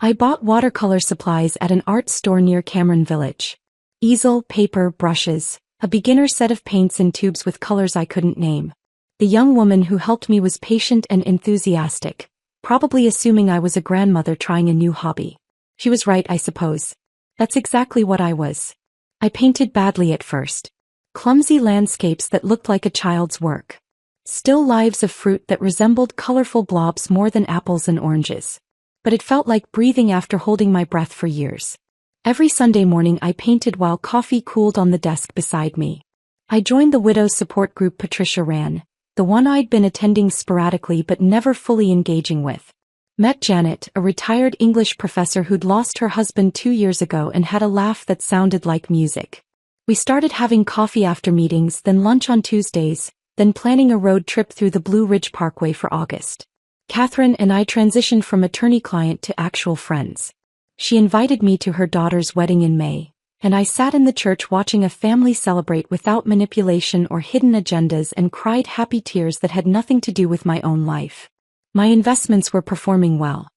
I bought watercolor supplies at an art store near Cameron Village. Easel, paper, brushes, a beginner set of paints in tubes with colors I couldn't name. The young woman who helped me was patient and enthusiastic, probably assuming I was a grandmother trying a new hobby. She was right, I suppose. That's exactly what I was. I painted badly at first. Clumsy landscapes that looked like a child's work. Still lives of fruit that resembled colorful blobs more than apples and oranges. But it felt like breathing after holding my breath for years. Every Sunday morning I painted while coffee cooled on the desk beside me. I joined the widow support group Patricia ran, the one I'd been attending sporadically but never fully engaging with. Met Janet, a retired English professor who'd lost her husband 2 years ago and had a laugh that sounded like music. We started having coffee after meetings, then lunch on Tuesdays, then planning a road trip through the Blue Ridge Parkway for August. Catherine and I transitioned from attorney-client to actual friends. She invited me to her daughter's wedding in May, and I sat in the church watching a family celebrate without manipulation or hidden agendas and cried happy tears that had nothing to do with my own life. My investments were performing well.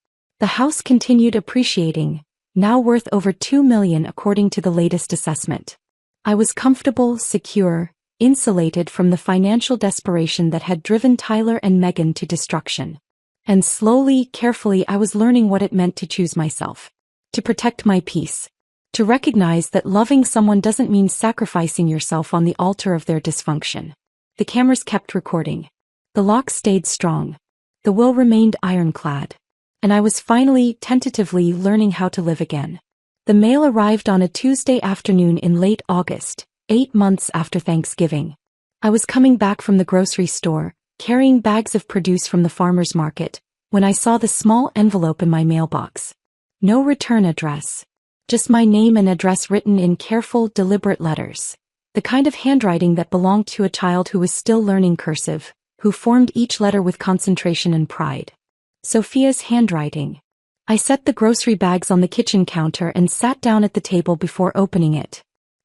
The house continued appreciating, now worth over $2 million according to the latest assessment. I was comfortable, secure, insulated from the financial desperation that had driven Tyler and Megan to destruction. And slowly, carefully I was learning what it meant to choose myself. To protect my peace. To recognize that loving someone doesn't mean sacrificing yourself on the altar of their dysfunction. The cameras kept recording. The lock stayed strong. The will remained ironclad. And I was finally, tentatively learning how to live again. The mail arrived on a Tuesday afternoon in late August, 8 months after Thanksgiving. I was coming back from the grocery store, carrying bags of produce from the farmer's market, when I saw the small envelope in my mailbox. No return address. Just my name and address written in careful, deliberate letters. The kind of handwriting that belonged to a child who was still learning cursive, who formed each letter with concentration and pride. Sophia's handwriting. I set the grocery bags on the kitchen counter and sat down at the table before opening it.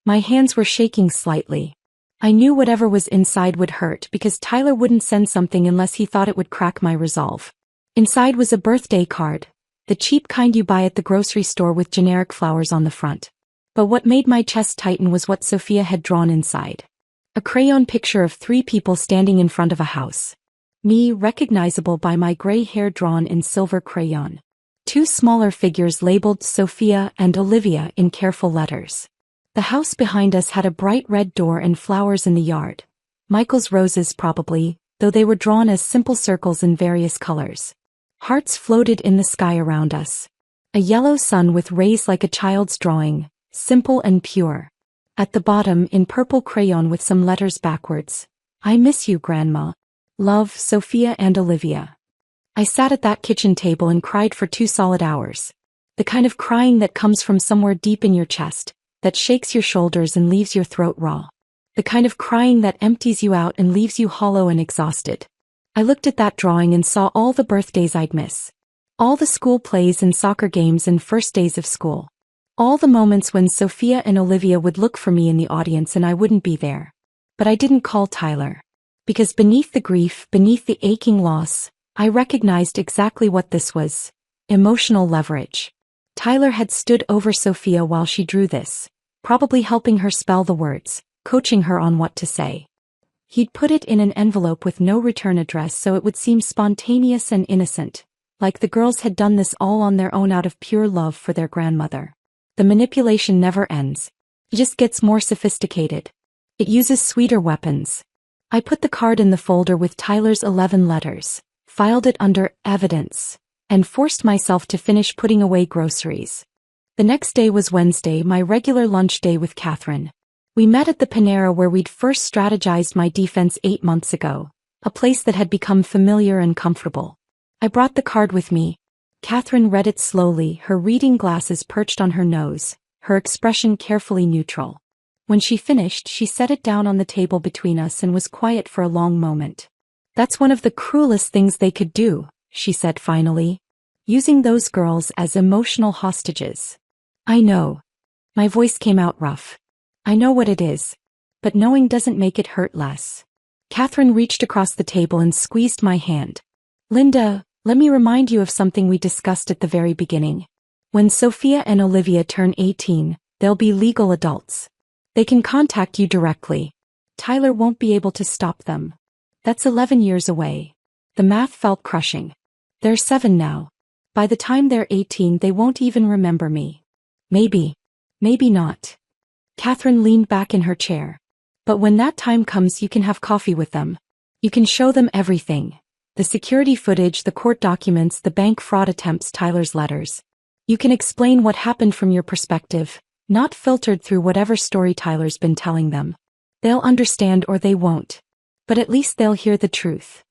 My hands were shaking slightly. I knew whatever was inside would hurt because Tyler wouldn't send something unless he thought it would crack my resolve. Inside was a birthday card, the cheap kind you buy at the grocery store with generic flowers on the front. But what made my chest tighten was what Sophia had drawn inside. A crayon picture of 3 people standing in front of a house. Me, recognizable by my gray hair drawn in silver crayon. 2 smaller figures labeled Sophia and Olivia in careful letters. The house behind us had a bright red door and flowers in the yard. Michael's roses probably, though they were drawn as simple circles in various colors. Hearts floated in the sky around us. A yellow sun with rays like a child's drawing, simple and pure. At the bottom, in purple crayon with some letters backwards, I miss you, Grandma. Love, Sophia and Olivia. I sat at that kitchen table and cried for 2 solid hours. The kind of crying that comes from somewhere deep in your chest, that shakes your shoulders and leaves your throat raw. The kind of crying that empties you out and leaves you hollow and exhausted. I looked at that drawing and saw all the birthdays I'd miss. All the school plays and soccer games and first days of school. All the moments when Sophia and Olivia would look for me in the audience and I wouldn't be there. But I didn't call Tyler. Because beneath the grief, beneath the aching loss, I recognized exactly what this was. Emotional leverage. Tyler had stood over Sophia while she drew this, probably helping her spell the words, coaching her on what to say. He'd put it in an envelope with no return address so it would seem spontaneous and innocent, like the girls had done this all on their own out of pure love for their grandmother. The manipulation never ends. It just gets more sophisticated. It uses sweeter weapons. I put the card in the folder with Tyler's 11 letters, filed it under evidence, and forced myself to finish putting away groceries. The next day was Wednesday, my regular lunch day with Catherine. We met at the Panera where we'd first strategized my defense 8 months ago, a place that had become familiar and comfortable. I brought the card with me. Catherine read it slowly, her reading glasses perched on her nose, her expression carefully neutral. When she finished, she set it down on the table between us and was quiet for a long moment. "That's one of the cruelest things they could do," she said finally. "Using those girls as emotional hostages." "I know." My voice came out rough. "I know what it is. But knowing doesn't make it hurt less. Catherine reached across the table and squeezed my hand. Linda, let me remind you of something we discussed at the very beginning. When Sophia and Olivia turn 18, they'll be legal adults. They can contact you directly. Tyler won't be able to stop them. That's 11 years away. The math felt crushing. They're 7 now. By the time they're 18, they won't even remember me. Maybe not. Catherine leaned back in her chair. But when that time comes, you can have coffee with them. You can show them everything. The security footage, the court documents, the bank fraud attempts, Tyler's letters. You can explain what happened from your perspective, not filtered through whatever story Tyler's been telling them. They'll understand or they won't. But at least they'll hear the truth.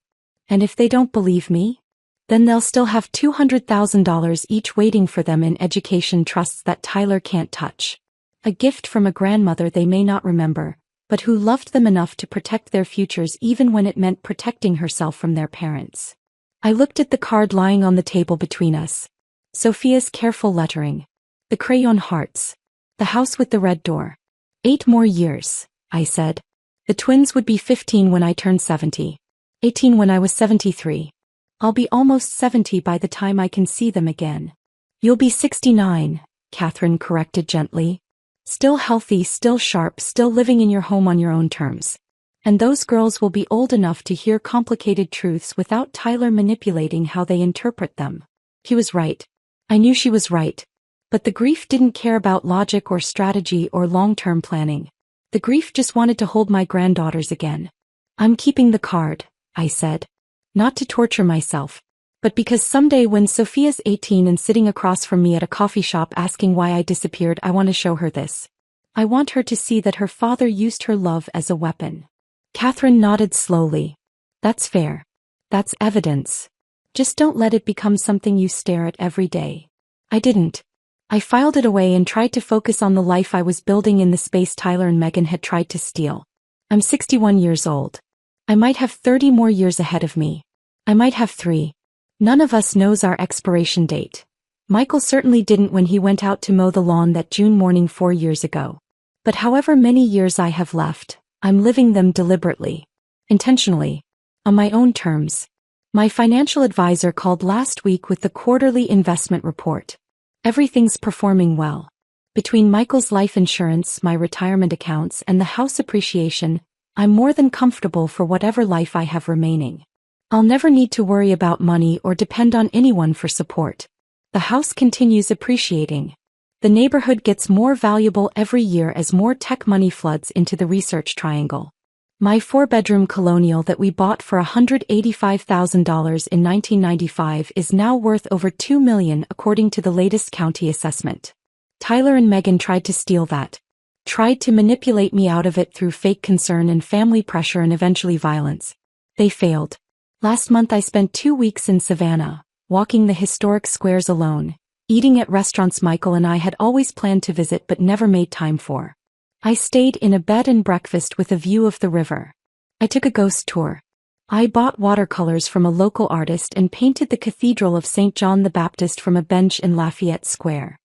And if they don't believe me, then they'll still have $200,000 each waiting for them in education trusts that Tyler can't touch. A gift from a grandmother they may not remember, but who loved them enough to protect their futures even when it meant protecting herself from their parents. I looked at the card lying on the table between us. Sophia's careful lettering. The crayon hearts. The house with the red door. 8 more years, I said. The twins would be 15 when I turned 70. 18 when I was 73. I'll be almost 70 by the time I can see them again. You'll be 69, Catherine corrected gently. Still healthy, still sharp, still living in your home on your own terms. And those girls will be old enough to hear complicated truths without Tyler manipulating how they interpret them. He was right. I knew she was right. But the grief didn't care about logic or strategy or long-term planning. The grief just wanted to hold my granddaughters again. I'm keeping the card, I said. Not to torture myself, but because someday when Sophia's 18 and sitting across from me at a coffee shop asking why I disappeared, I want to show her this. I want her to see that her father used her love as a weapon. Catherine nodded slowly. That's fair. That's evidence. Just don't let it become something you stare at every day. I didn't. I filed it away and tried to focus on the life I was building in the space Tyler and Megan had tried to steal. I'm 61 years old. I might have 30 more years ahead of me. I might have 3. None of us knows our expiration date. Michael certainly didn't when he went out to mow the lawn that June morning 4 years ago. But however many years I have left, I'm living them deliberately. Intentionally. On my own terms. My financial advisor called last week with the quarterly investment report. Everything's performing well. Between Michael's life insurance, my retirement accounts, and the house appreciation, I'm more than comfortable for whatever life I have remaining. I'll never need to worry about money or depend on anyone for support. The house continues appreciating. The neighborhood gets more valuable every year as more tech money floods into the research triangle. My 4-bedroom colonial that we bought for $185,000 in 1995 is now worth over $2 million according to the latest county assessment. Tyler and Megan tried to steal that. Tried to manipulate me out of it through fake concern and family pressure and eventually violence. They failed. Last month I spent 2 weeks in Savannah, walking the historic squares alone, eating at restaurants Michael and I had always planned to visit but never made time for. I stayed in a bed and breakfast with a view of the river. I took a ghost tour. I bought watercolors from a local artist and painted the Cathedral of St. John the Baptist from a bench in Lafayette Square.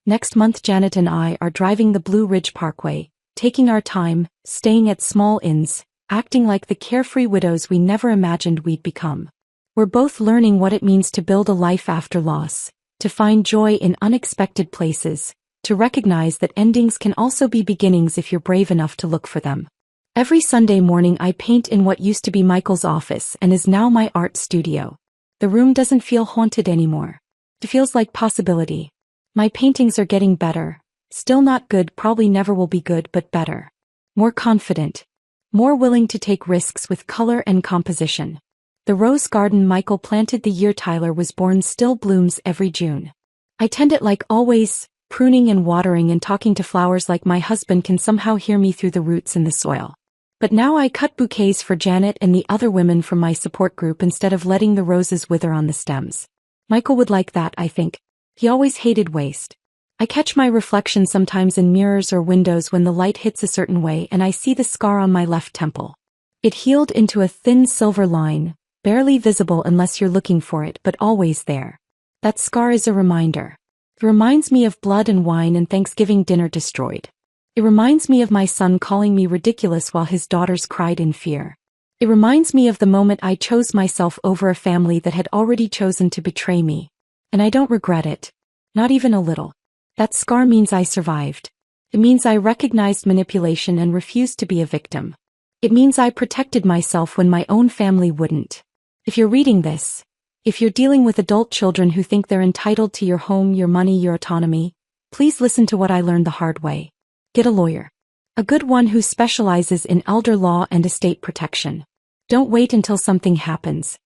Next month Janet and I are driving the Blue Ridge Parkway, taking our time, staying at small inns, acting like the carefree widows we never imagined we'd become. We're both learning what it means to build a life after loss, to find joy in unexpected places, to recognize that endings can also be beginnings if you're brave enough to look for them. Every Sunday morning I paint in what used to be Michael's office and is now my art studio. The room doesn't feel haunted anymore. It feels like possibility. My paintings are getting better. Still not good, probably never will be good, but better. More confident. More willing to take risks with color and composition. The rose garden Michael planted the year Tyler was born still blooms every June. I tend it like always, pruning and watering and talking to flowers like my husband can somehow hear me through the roots in the soil. But now I cut bouquets for Janet and the other women from my support group instead of letting the roses wither on the stems. Michael would like that, I think. He always hated waste. I catch my reflection sometimes in mirrors or windows when the light hits a certain way and I see the scar on my left temple. It healed into a thin silver line, barely visible unless you're looking for it, but always there. That scar is a reminder. It reminds me of blood and wine and Thanksgiving dinner destroyed. It reminds me of my son calling me ridiculous while his daughters cried in fear. It reminds me of the moment I chose myself over a family that had already chosen to betray me. And I don't regret it. Not even a little. That scar means I survived. It means I recognized manipulation and refused to be a victim. It means I protected myself when my own family wouldn't. If you're reading this, if you're dealing with adult children who think they're entitled to your home, your money, your autonomy, please listen to what I learned the hard way. Get a lawyer. A good one who specializes in elder law and estate protection. Don't wait until something happens.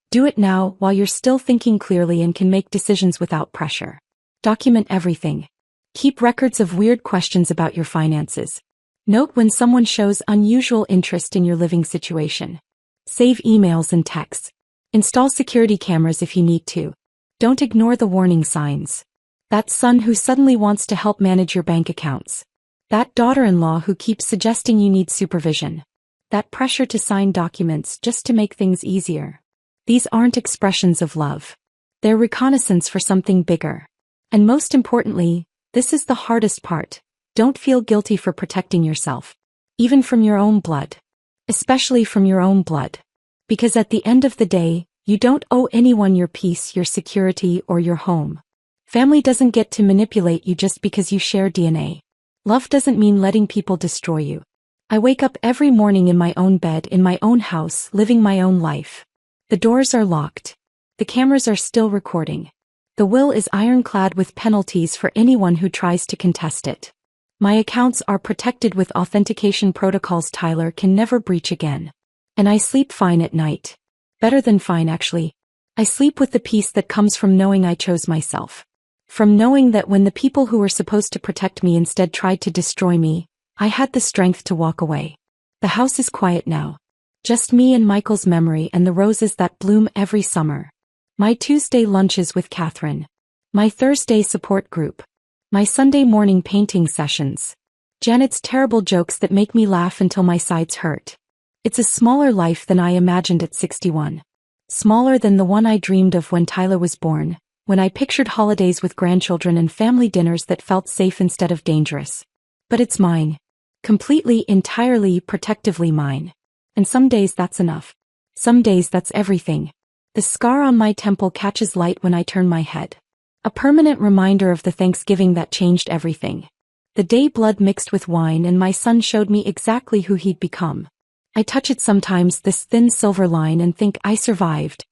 Do it now while you're still thinking clearly and can make decisions without pressure. Document everything. Keep records of weird questions about your finances. Note when someone shows unusual interest in your living situation. Save emails and texts. Install security cameras if you need to. Don't ignore the warning signs. That son who suddenly wants to help manage your bank accounts. That daughter-in-law who keeps suggesting you need supervision. That pressure to sign documents just to make things easier. These aren't expressions of love. They're reconnaissance for something bigger. And most importantly, this is the hardest part. Don't feel guilty for protecting yourself. Even from your own blood. Especially from your own blood. Because at the end of the day, you don't owe anyone your peace, your security, or your home. Family doesn't get to manipulate you just because you share DNA. Love doesn't mean letting people destroy you. I wake up every morning in my own bed, in my own house, living my own life. The doors are locked. The cameras are still recording. The will is ironclad with penalties for anyone who tries to contest it. My accounts are protected with authentication protocols Tyler can never breach again. And I sleep fine at night. Better than fine, actually. I sleep with the peace that comes from knowing I chose myself. From knowing that when the people who were supposed to protect me instead tried to destroy me, I had the strength to walk away. The house is quiet now. Just me and Michael's memory and the roses that bloom every summer. My Tuesday lunches with Catherine. My Thursday support group. My Sunday morning painting sessions. Janet's terrible jokes that make me laugh until my sides hurt. It's a smaller life than I imagined at 61. Smaller than the one I dreamed of when Tyler was born, when I pictured holidays with grandchildren and family dinners that felt safe instead of dangerous. But it's mine. Completely, entirely, protectively mine. And some days that's enough. Some days that's everything. The scar on my temple catches light when I turn my head. A permanent reminder of the Thanksgiving that changed everything. The day blood mixed with wine and my son showed me exactly who he'd become. I touch it sometimes, this thin silver line, and think I survived.